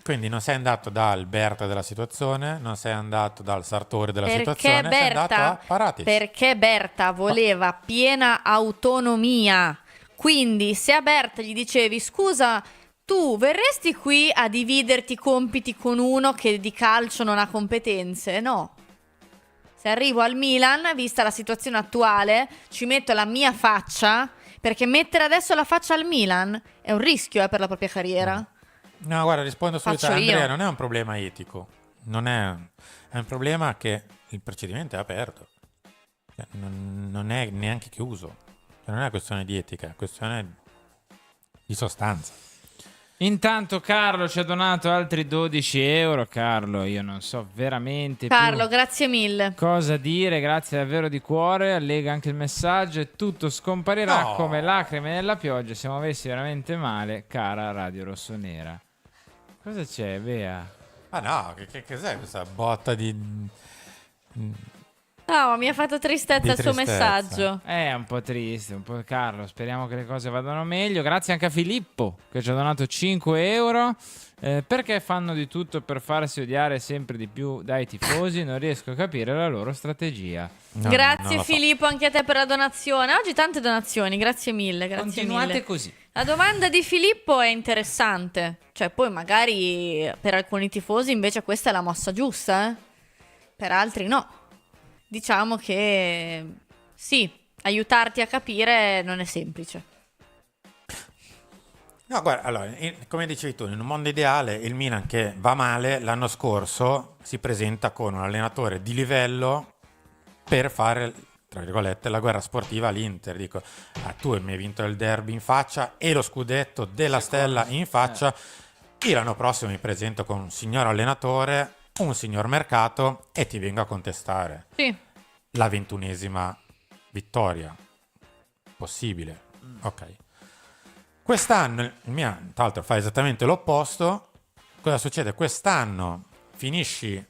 Quindi non sei andato dal Berta della situazione, non sei andato dal Sartori della situazione, sei andato a Paratici. Perché Berta voleva piena autonomia. Quindi se a Berta gli dicevi scusa, tu verresti qui a dividerti i compiti con uno che di calcio non ha competenze? No. Se arrivo al Milan, vista la situazione attuale, ci metto la mia faccia, perché mettere adesso la faccia al Milan è un rischio per la propria carriera. No, guarda, rispondo subito a Faccio io. Andrea, non è un problema etico, è un problema che il procedimento è aperto, cioè, non è neanche chiuso, cioè, non è una questione di etica, è una questione di sostanza. Intanto Carlo ci ha donato altri 12 euro. Carlo, io non so veramente Carlo, più grazie mille. cosa dire, grazie davvero di cuore. Allega anche il messaggio e tutto scomparirà No. come lacrime nella pioggia. Siamo messi veramente male, cara Radio Rossonera. Cosa c'è, Bea? Ma no, che cos'è questa botta di No, ma mi ha fatto tristezza Di il suo tristezza. messaggio. È un po' triste, un po' Carlo. Speriamo che le cose vadano meglio. Grazie anche a Filippo che ci ha donato 5 euro. Perché fanno di tutto per farsi odiare sempre di più dai tifosi? Non riesco a capire la loro strategia. No, non Grazie lo so. Filippo, anche a te per la donazione. Oggi tante donazioni, grazie mille. Grazie Continuate mille. così. La domanda di Filippo è interessante. Cioè, poi magari per alcuni tifosi invece questa è la mossa giusta, per altri no. Diciamo che sì, aiutarti a capire non è semplice. No, guarda, allora, come dicevi tu, in un mondo ideale il Milan che va male l'anno scorso si presenta con un allenatore di livello per fare, tra virgolette, la guerra sportiva all'Inter. Dico, tu mi hai vinto il derby in faccia e lo scudetto della Stella in faccia. Io l'anno prossimo mi presento con un signor allenatore, un signor mercato e ti vengo a contestare Sì. la 21esima vittoria possibile. Ok. Quest'anno il Milan, tra l'altro, fa esattamente l'opposto. Cosa succede? Quest'anno finisci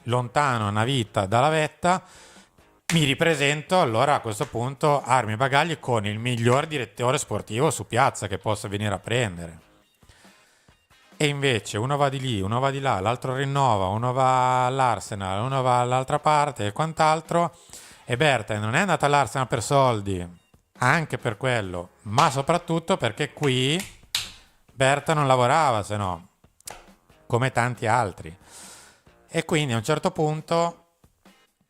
lontano una vita dalla vetta, mi ripresento, allora a questo punto armi e bagagli con il miglior direttore sportivo su piazza che possa venire a prendere. E invece uno va di lì, uno va di là, l'altro rinnova, uno va all'Arsenal, uno va all'altra parte e quant'altro. E Berta non è andata all'Arsenal per soldi, anche per quello, ma soprattutto perché qui Berta non lavorava, se no, come tanti altri. E quindi a un certo punto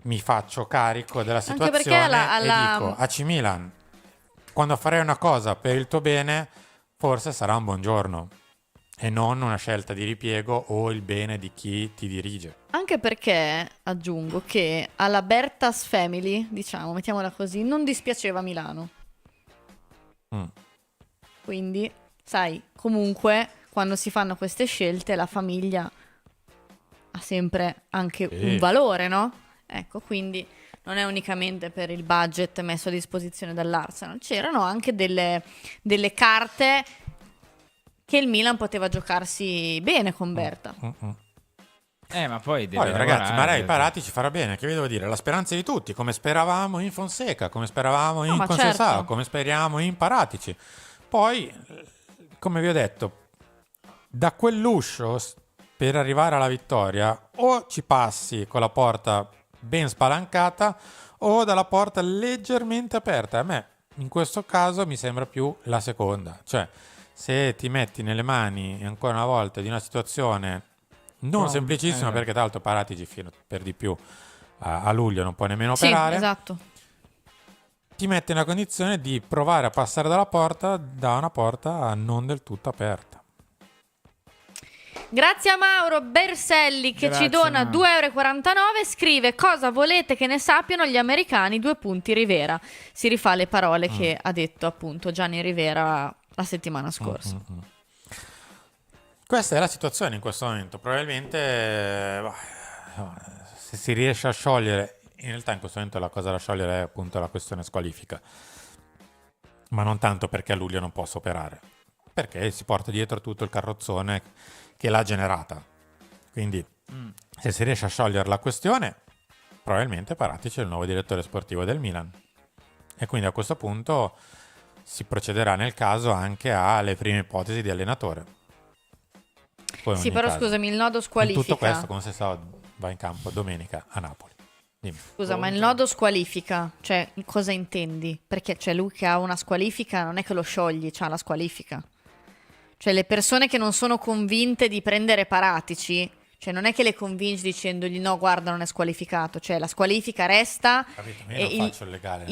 mi faccio carico della Anche situazione perché e dico, AC Milan, quando farei una cosa per il tuo bene, forse sarà un buongiorno e non una scelta di ripiego o il bene di chi ti dirige. Anche perché aggiungo che alla Bertas Family, diciamo, mettiamola così, non dispiaceva Milano. Quindi, sai, comunque quando si fanno queste scelte la famiglia ha sempre anche un valore, no? Ecco, quindi non è unicamente per il budget messo a disposizione dall'Arsenal, c'erano anche delle carte che il Milan poteva giocarsi bene con Berta. Ma poi deve Poi ragazzi, lavorare, Marei Parati ci farà bene, che vi devo dire, la speranza di tutti, come speravamo in Fonseca, come speravamo in ma Conceição, certo. come speriamo in Paratici. Poi, come vi ho detto, da quell'uscio per arrivare alla vittoria o ci passi con la porta ben spalancata o dalla porta leggermente aperta. A me in questo caso mi sembra più la seconda, cioè se ti metti nelle mani ancora una volta di una situazione non semplicissima, perché tra l'altro Paratici fino per di più a luglio non può nemmeno Sì, operare, esatto. ti mette nella condizione di provare a passare dalla porta da una porta non del tutto aperta. Grazie a Mauro Berselli che Grazie, ci dona Mauro. 2,49 €. Scrive: cosa volete che ne sappiano gli americani? Rivera. Si rifà le parole che ha detto appunto Gianni Rivera la settimana scorsa. Questa è la situazione in questo momento. Probabilmente se si riesce a sciogliere, in realtà in questo momento la cosa da sciogliere è appunto la questione squalifica, ma non tanto perché a luglio non possa operare, perché si porta dietro tutto il carrozzone che l'ha generata. Quindi se si riesce a sciogliere la questione, probabilmente Paratici è il nuovo direttore sportivo del Milan, e quindi a questo punto si procederà nel caso anche alle prime ipotesi di allenatore. Poi in Sì, ogni però caso, scusami, il nodo in squalifica. tutto questo, come si sa, va in campo domenica a Napoli. Dimmi. Scusa, ma il nodo squalifica, cioè cosa intendi? Perché cioè, lui che ha una squalifica non è che lo sciogli, c'ha la squalifica. Cioè le persone che non sono convinte di prendere Paratici, cioè non è che le convinci dicendogli no, guarda, non è squalificato, cioè la squalifica resta. Capito? Ma io non faccio il legale.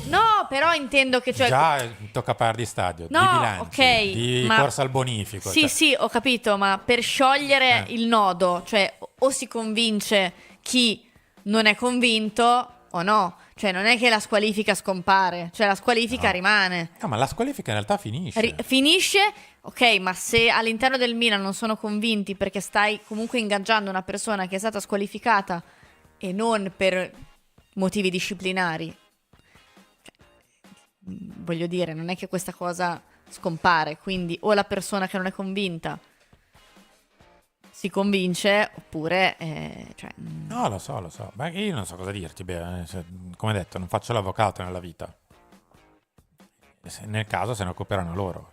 No, però intendo che cioè Già tocca parlare di stadio, No, di bilanci, ok, di ma- corsa al bonifico. Sì, cioè. sì, ho capito, ma per sciogliere il nodo, cioè o si convince chi non è convinto o no. Cioè non è che la squalifica scompare, cioè la squalifica rimane. No, ma la squalifica in realtà finisce. Finisce, ok, ma se all'interno del Milan non sono convinti perché stai comunque ingaggiando una persona che è stata squalificata e non per motivi disciplinari, cioè, voglio dire, non è che questa cosa scompare, quindi o la persona che non è convinta si convince oppure... cioè, No, lo so. Beh, io non so cosa dirti. Beh, come detto, non faccio l'avvocato nella vita. Nel caso se ne occuperanno loro.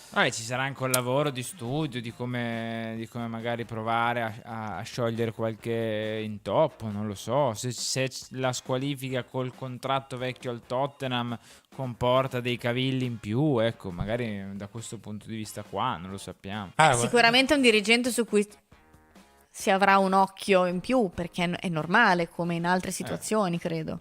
Vabbè, ci sarà anche un lavoro di studio di come magari provare a sciogliere qualche intoppo, non lo so. Se la squalifica col contratto vecchio al Tottenham comporta dei cavilli in più, ecco, magari da questo punto di vista qua non lo sappiamo. sicuramente è un dirigente su cui si avrà un occhio in più, perché è normale, come in altre situazioni, credo.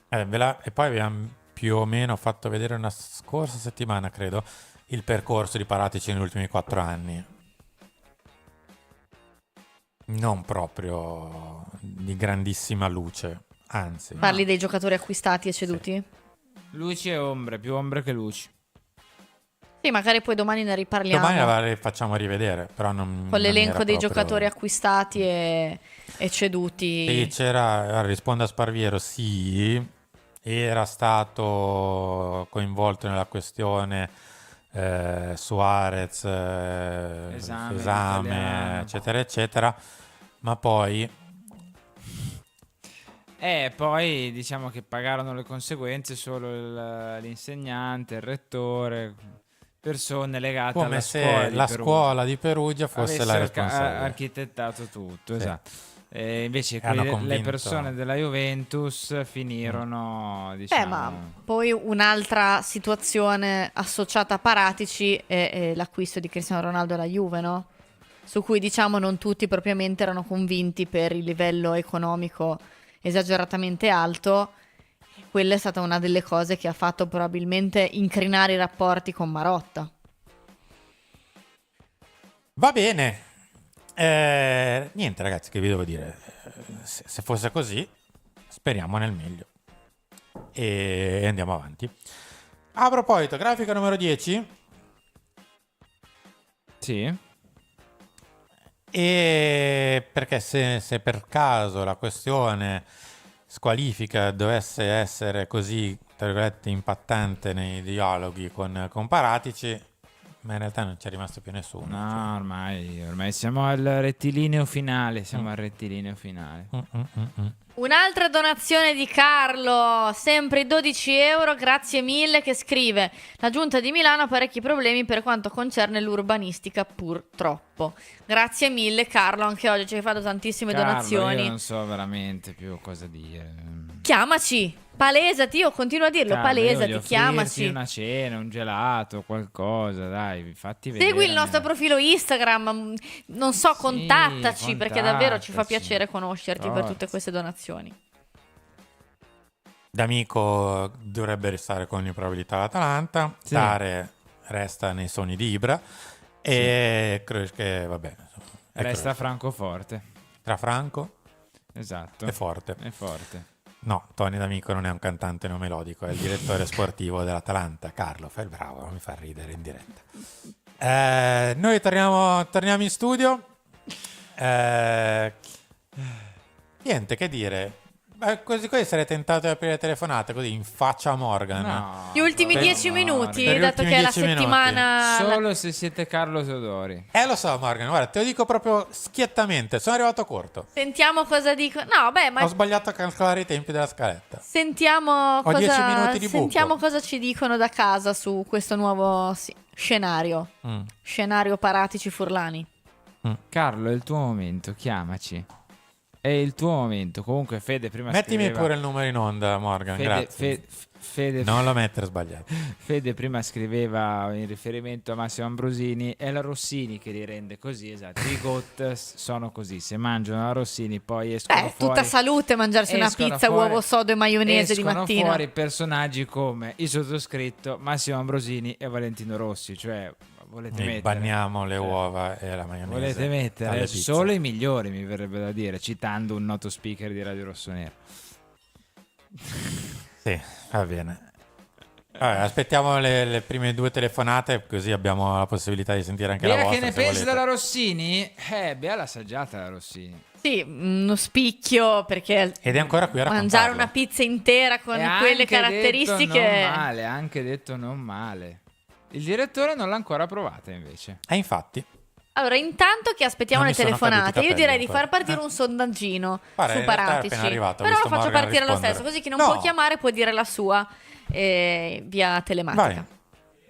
E poi abbiamo più o meno fatto vedere una scorsa settimana, credo, il percorso di Paratici negli ultimi 4 anni. Non proprio di grandissima luce, anzi. Parli dei giocatori acquistati e ceduti? Luci e ombre, più ombre che luci. Sì, magari poi domani ne riparliamo. Domani la facciamo rivedere, però non... Con l'elenco non era dei proprio- giocatori acquistati e ceduti. Sì, c'era, rispondo a Sparviero, sì, era stato coinvolto nella questione Suarez, Esame esame, italiano. eccetera, eccetera, ma poi... Poi diciamo che pagarono le conseguenze solo l'insegnante, il rettore, persone legate Come alla se scuola di la Perugia scuola di Perugia fosse la avessero responsabile. architettato tutto, Sì. esatto. Invece Hanno le convinto- persone della Juventus finirono, Beh, diciamo... ma poi un'altra situazione associata a Paratici è l'acquisto di Cristiano Ronaldo alla Juve, no? Su cui diciamo non tutti propriamente erano convinti per il livello economico esageratamente alto. Quella è stata una delle cose che ha fatto probabilmente incrinare i rapporti con Marotta. Va bene. Niente ragazzi, che vi devo dire? Se fosse così, speriamo nel meglio. E andiamo avanti. A proposito, grafica numero 10. Sì. E perché se per caso la questione squalifica dovesse essere così, tra virgolette, impattante nei dialoghi con Paratici, ma in realtà non c'è rimasto più nessuno. No, ormai siamo al rettilineo finale, siamo al rettilineo finale. Un'altra donazione di Carlo, sempre 12 euro, grazie mille, che scrive: la giunta di Milano ha parecchi problemi per quanto concerne l'urbanistica, purtroppo. Grazie mille Carlo, anche oggi ci hai fatto tantissime Carlo, donazioni. io non so veramente più cosa dire. Chiamaci, palesati, io continuo a dirlo, Carlo, io palesati, voglio chiamaci. offrirti una cena, un gelato, qualcosa, dai, fatti vedere. Segui il nostro profilo Instagram, non so, Sì, contattaci, perché davvero ci fa contattaci. piacere conoscerti per Forza. tutte queste donazioni. D'Amico dovrebbe restare con l'improbabilità all'Atalanta. Sì. Tare resta nei sogni di Ibra. E credo che, vabbè, insomma, Resta credo. Francoforte. Tra Franco Esatto. e Forte. È forte. No, Tony D'Amico non è un cantante non melodico, è il direttore sportivo dell'Atalanta. Carlo, fai il bravo, non mi fa ridere in diretta. Noi torniamo in studio. Niente, che dire. Così sarei tentato di aprire le telefonate così in faccia a Morgan. No, Gli ultimi no, 10 no, minuti, Per gli dato ultimi che è la 10 minuti. settimana... Solo se siete Carlo Teodori. Lo so Morgan, guarda, te lo dico proprio schiettamente, sono arrivato corto. Sentiamo cosa dicono. No, beh, ma Ho sbagliato a calcolare i tempi della scaletta. sentiamo Ho 10 cosa... minuti di buco. Sentiamo cosa ci dicono da casa su questo nuovo scenario. Scenario Paratici Furlani. Carlo, è il tuo momento, chiamaci. È il tuo momento. Comunque Fede prima Mettimi scriveva... pure il numero in onda, Morgan, grazie. Fede, Non lo mettere sbagliato. Fede prima scriveva in riferimento a Massimo Ambrosini, è la Rossini che li rende così, esatto. I GOAT sono così, se mangiano la Rossini poi escono fuori. Tutta salute mangiarsi una escono pizza, fuori- uovo sodo e maionese di escono mattina. fuori personaggi come il sottoscritto, Massimo Ambrosini e Valentino Rossi, cioè volete E mettere... banniamo le Cioè, uova e la maionese. volete alle mettere pizze. solo i migliori, mi verrebbe da dire, citando un noto speaker di Radio Rossonero. Sì, va bene. Vabbè, aspettiamo le prime 2 telefonate, così abbiamo la possibilità di sentire anche la Bea, vostra. che ne se pensi volete. della Rossini? Bea l'ha assaggiata la Rossini. Sì, uno spicchio, perché Ed è ancora qui a mangiare raccontarlo. una pizza intera con E quelle anche caratteristiche... detto non male, anche detto non male. Il direttore non l'ha ancora provata invece. Infatti. Allora, intanto che aspettiamo Non le mi sono telefonate, caduti i io direi di capelli far partire ancora. un sondaggino Guarda, su in realtà è Paratici. appena arrivato, ho Però lo visto faccio Morgan partire lo rispondere. stesso, così chi non No. può chiamare può dire la sua via telematica. Vai.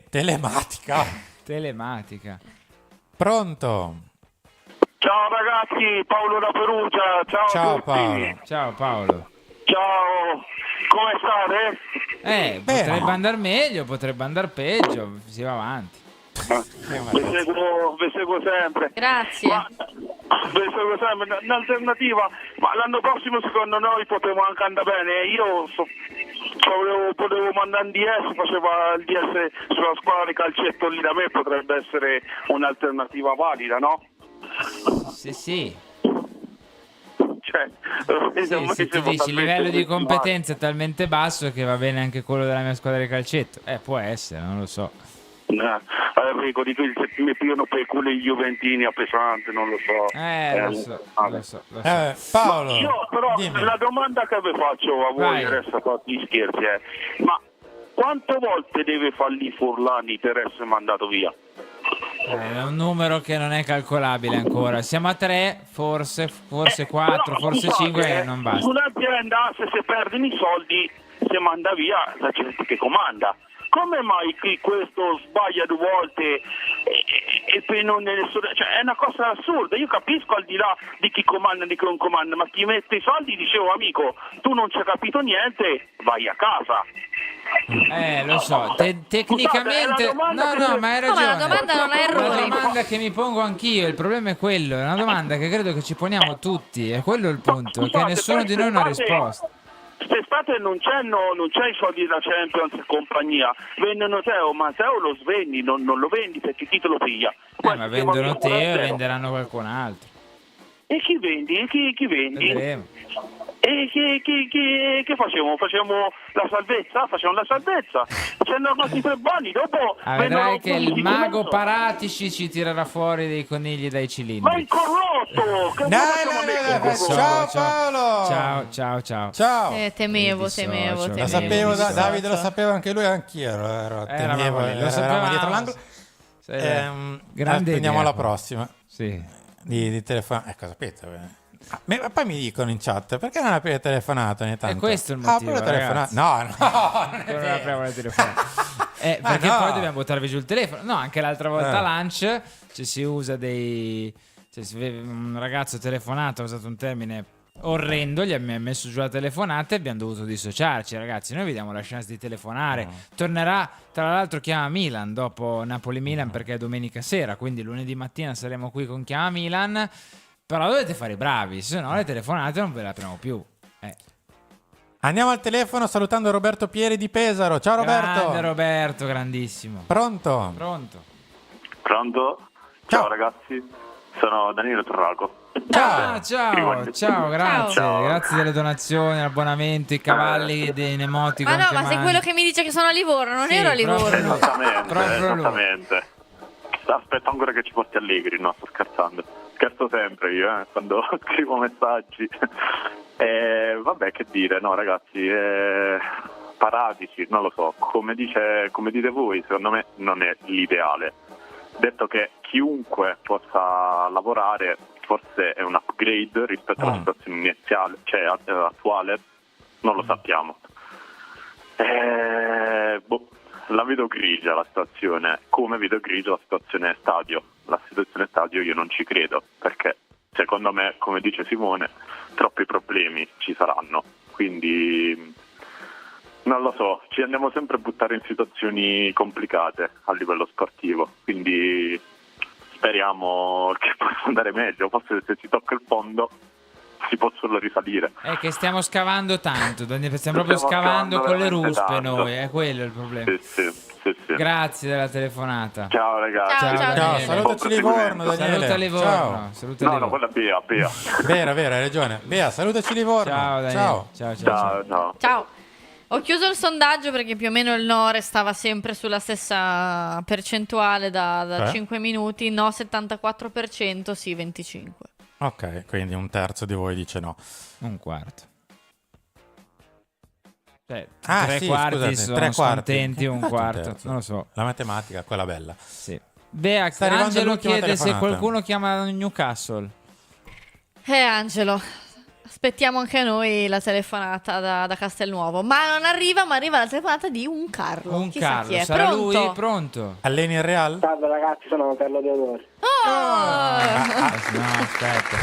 Telematica. Telematica. Pronto? Ciao ragazzi, Paolo da Perugia, ciao, a Ciao tutti. Paolo. Ciao Paolo. Ciao, come state? Bene. Potrebbe andare meglio, potrebbe andare peggio, si va avanti. Vi seguo sempre. Grazie. Ma, vi seguo sempre. Un'alternativa, ma l'anno prossimo secondo noi potremo anche andare bene. Potevo mandare in DS, faceva il DS sulla squadra di calcetto lì da me, potrebbe essere un'alternativa valida, no? Sì. Cioè, Se ti dici il livello di competenza è talmente basso che va bene anche quello della mia squadra di calcetto. Può essere, non lo so. Enrico, di quelli che mi pigliano per culo i Juventini a pesante, non lo so. Lo so. Paolo, Io però dimmi. la domanda che vi faccio a voi, Vai. adesso a parte gli scherzi, ma quante volte deve fallire Furlani per essere mandato via? È un numero che non è calcolabile ancora. Siamo a 3, forse 4, Però, forse scusate, 5 non basta. Un'azienda, se si perdono i soldi, si manda via la gente che comanda. Come mai questo sbaglia 2 volte e poi non è nessuno? Cioè, è una cosa assurda. Io capisco al di là di chi comanda e di chi non comanda, ma chi mette i soldi dicevo amico, tu non ci hai capito niente, vai a casa. Lo so, tecnicamente... è la domanda No, che- ma hai No, ma la ragione. domanda non ha È una errori. domanda che mi pongo anch'io, il problema è quello, è una domanda che credo che ci poniamo tutti, è quello il punto, che Scusate, nessuno di noi ha una risposta. Quest'estate non c'è i soldi da Champions e compagnia. Vendono Teo, ma Teo lo svendi, non lo vendi perché chi te lo piglia? Ma vendono te e venderanno qualcun altro. E chi vendi? E chi vendi? Vedremo. E che facciamo? Facciamo la salvezza? Facciamo la salvezza. C'hanno così 3 buoni, dopo Vedrai che il vendono mago 15%. Paratici ci tirerà fuori dei conigli dai Ma cilindri. il corrotto! Che No, facciamo a no, mettere? ciao, Paolo. Ciao. Ciao. Temevo. Mi dissocio. Lo sapevo, dissocio. Davide lo sapeva anche lui, anch'io Eravamo temevo, lì, lo eravamo sapevamo. dietro l'angolo. Grande Andiamo idea. alla prossima Sì. di telefonare. Ecco, sapete? Ma poi mi dicono in chat perché non aprire telefonata ogni tanto? questo è il motivo, Apro la telefonata. ragazzi. No, non è Non vero. apriamo le telefonate. Perché no. poi dobbiamo buttarvi giù il telefono. No, anche l'altra volta lunch ci si usa un ragazzo telefonato ha usato un termine orrendo, gli ha messo giù la telefonata e abbiamo dovuto dissociarci. Ragazzi, noi vi diamo la chance di telefonare. Tornerà, tra l'altro, Chiama Milan dopo Napoli-Milan perché è domenica sera, quindi lunedì mattina saremo qui con Chiama Milan. Però dovete fare i bravi, se no le telefonate non ve le apriamo più. Andiamo al telefono salutando Roberto Pieri di Pesaro. Ciao Roberto. Grande Roberto, grandissimo. Pronto? Pronto? Pronto? Ciao. Ragazzi, sono Danilo Torraco. Ciao, grazie. Ciao. Grazie delle donazioni, l'abbonamento, i cavalli dei nemoti. Ma no, ma sei quello che mi dice che sono a Livorno, non Sì, ero a proprio Livorno. lui. Proprio lui. Esattamente. Aspetto ancora che ci porti Allegri, no, sto scherzando. Scherzo sempre io, quando scrivo messaggi. Vabbè, che dire, no ragazzi, Paratici, non lo so, come dite voi, secondo me non è l'ideale. Detto che chiunque possa lavorare, forse è un upgrade rispetto alla situazione iniziale, cioè attuale, non lo sappiamo. La vedo grigia la situazione, come vedo grigia la situazione stadio. La situazione stadio io non ci credo, perché secondo me, come dice Simone, troppi problemi ci saranno. Quindi non lo so, ci andiamo sempre a buttare in situazioni complicate a livello sportivo. Quindi speriamo che possa andare meglio, forse se si tocca il fondo si può solo risalire. È che stiamo scavando tanto, stiamo proprio scavando con le veramente ruspe tanto. noi, è quello il problema. Sì. Grazie della telefonata. Ciao ragazzi. Ciao, Ciao, Daniele. salutaci Livorno, Daniele. Saluta Livorno. Ciao. Saluta No, Livorno. quella Bea. Vero, hai ragione. Bea, salutaci Livorno. Ciao Daniele. Ciao. Ciao. Ciao. Ho chiuso il sondaggio perché più o meno il no restava sempre sulla stessa percentuale da 5 minuti. No 74%, sì 25%. Ok, quindi un terzo di voi dice no. Un quarto. Cioè, Ah, tre sì, quarti scusate, sono 3 quarti. contenti, un Infatti quarto. terzo. Non lo so. La matematica, quella bella. Sì. Bea, Sta arrivando Angelo l'ultima chiede se telefonata. qualcuno chiama Newcastle. Angelo, aspettiamo anche noi la telefonata da Castelnuovo. Ma non arriva, ma arriva la telefonata di un Carlo. Un Chissà Carlo, chi è. sarà Pronto? lui? Pronto? Alleni il Real? Salve ragazzi, sono Carlo Teodoro. Oh! No, aspetta,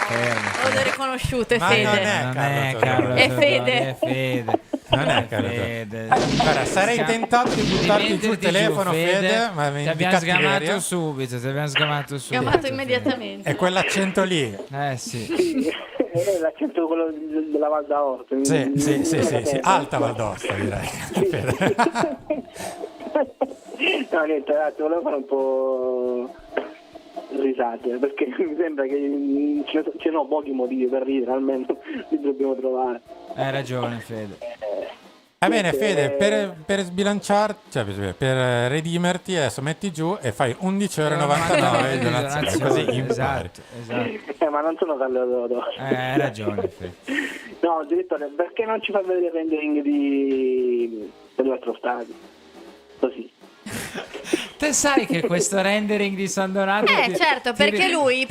fermo. L'ho riconosciuto, è Ma Fede. non è Non Carlo è Teodoro. Carlo È Teodoro, Fede. è Fede. Non è Carlo Fede. Guarda, sarei tentato di buttarti giù il metterti telefono, Fede, ma ti di abbiamo sgamato cattiveria. subito, ti abbiamo sgamato subito. Chiamato immediatamente. È quell'accento lì. Sì. Sì, è l'accento quello della Val d'Aosta. Sì. Alta Valdosta, direi. Fede. No, niente, ragazzi, volevo fare un po' risate, perché mi sembra che ci sono pochi motivi per ridere, almeno li dobbiamo trovare. Hai ragione, Fede. Va bene, Fede, per sbilanciarti, cioè per redimerti, adesso metti giù e fai 11,99 di donazione, così impari. Esatto. Ma non sono Carlo Teodoro. Hai ragione, Fede. No, direttore, perché non ci fa vedere il rendering dell'altro stadio? Così. Te sai che questo rendering di San Donato Certo, perché lui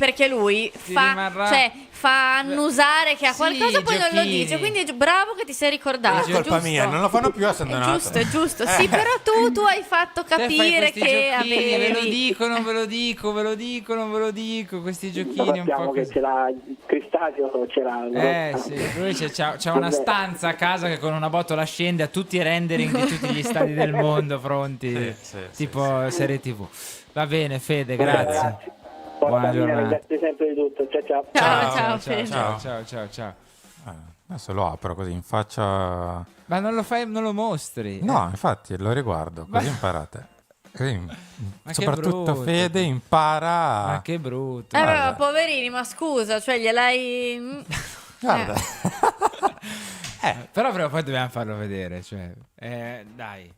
fa, rimarrà- cioè, fa annusare che ha Sì, qualcosa, poi non lo giochini. dice. Quindi è bravo che ti sei ricordato. Non è colpa giusto? mia, non lo fanno più a San Donato. È giusto. Sì, però tu hai fatto Te fai capire questi che giochini, avevi. ve lo dico, non ve lo dico, ve lo dico, non ve lo dico, questi giochini un Sappiamo po' che così. ce l'ha Cristaceo, ce l'ha. Sì, lui c'ha una stanza a casa che con una botola scende a tutti i rendering di tutti gli stadi del mondo pronti, Sì, tipo serie TV. Va bene, Fede, grazie. Buona giornata. Grazie sempre di tutto. Ciao. Ciao, Fede. Ciao. Adesso lo apro così in faccia. Ma non lo fai, non lo mostri. No, infatti lo riguardo, così Ma- imparate. Così, che soprattutto brutto. Fede impara. Ma che brutto. Guarda. Poverini, ma scusa, cioè gliel'hai. Guarda. Però prima o poi dobbiamo farlo vedere, cioè, dai.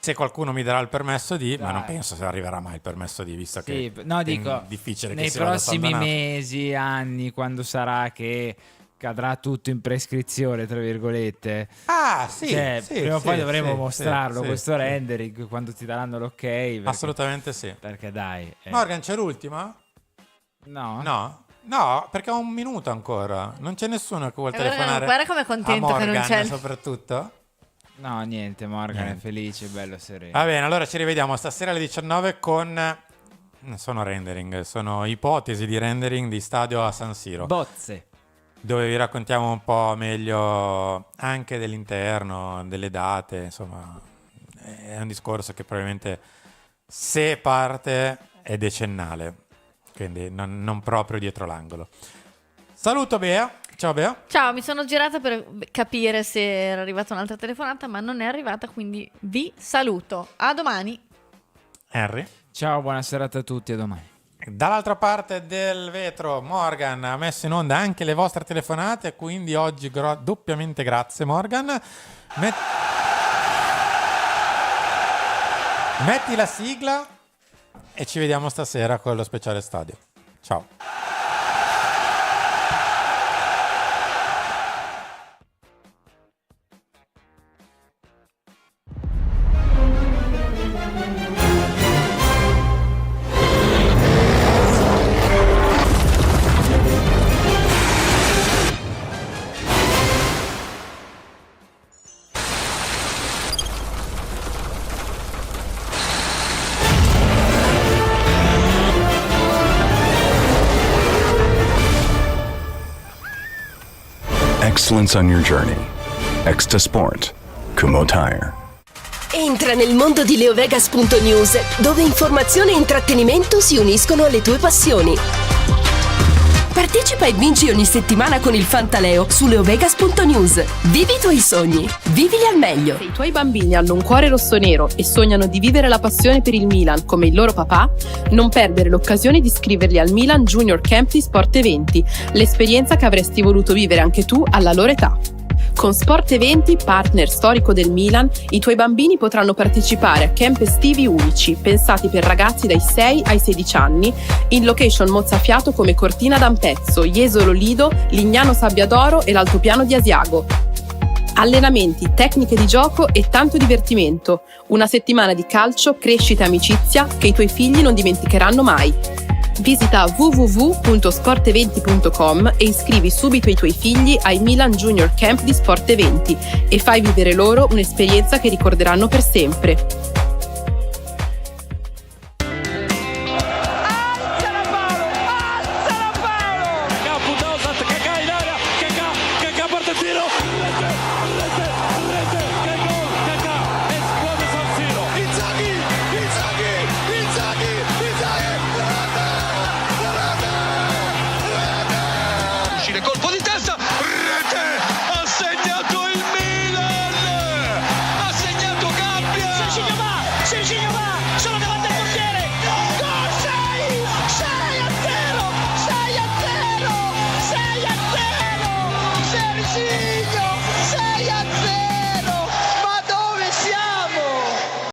Se qualcuno mi darà il permesso di, ma Dai. non penso se arriverà mai il permesso di, visto Sì, che no, è dico, difficile che nei si vada a San prossimi Donato. mesi, anni, quando sarà che cadrà tutto in prescrizione, tra virgolette. Ah, sì, Cioè, sì, prima o sì, poi dovremo sì, mostrarlo, sì, questo sì. rendering, quando ti daranno l'ok. Perché, Assolutamente sì. perché dai. Morgan, c'è l'ultima? No? No, perché ho un minuto ancora. Non c'è nessuno che vuole Guarda, telefonare. guarda com'è contento a che non Morgan, c'è. soprattutto. No, niente, Morgan Niente. è felice, bello sereno. Va bene, allora ci rivediamo stasera alle 19 con... Non sono rendering, sono ipotesi di rendering di stadio a San Siro. Bozze. Dove vi raccontiamo un po' meglio anche dell'interno, delle date, insomma, è un discorso che probabilmente se parte è decennale, quindi non proprio dietro l'angolo. Saluto Bea, ciao Bea. Ciao, mi sono girata per capire se era arrivata un'altra telefonata, ma non è arrivata, quindi vi saluto. A domani. Henry. Ciao, buona serata a tutti, a domani. Dall'altra parte del vetro Morgan ha messo in onda anche le vostre telefonate, quindi oggi doppiamente grazie Morgan. Metti la sigla e ci vediamo stasera con lo speciale stadio. Ciao. Excellence on your journey. Extra Sport. Kumo Tire. Entra nel mondo di leovegas.news, dove informazione e intrattenimento si uniscono alle tue passioni. Partecipa e vinci ogni settimana con il Fantaleo su leovegas.news. Vivi i tuoi sogni, vivili al meglio. Se i tuoi bambini hanno un cuore rossonero e sognano di vivere la passione per il Milan come il loro papà, non perdere l'occasione di iscriverli al Milan Junior Camp di Sport Eventi, l'esperienza che avresti voluto vivere anche tu alla loro età. Con Sport Eventi, partner storico del Milan, i tuoi bambini potranno partecipare a camp estivi unici, pensati per ragazzi dai 6 ai 16 anni, in location mozzafiato come Cortina d'Ampezzo, Jesolo Lido, Lignano Sabbiadoro e l'Altopiano di Asiago. Allenamenti, tecniche di gioco e tanto divertimento. Una settimana di calcio, crescita e amicizia che i tuoi figli non dimenticheranno mai. Visita www.sporteventi.com e iscrivi subito i tuoi figli ai Milan Junior Camp di Sport Eventi e fai vivere loro un'esperienza che ricorderanno per sempre.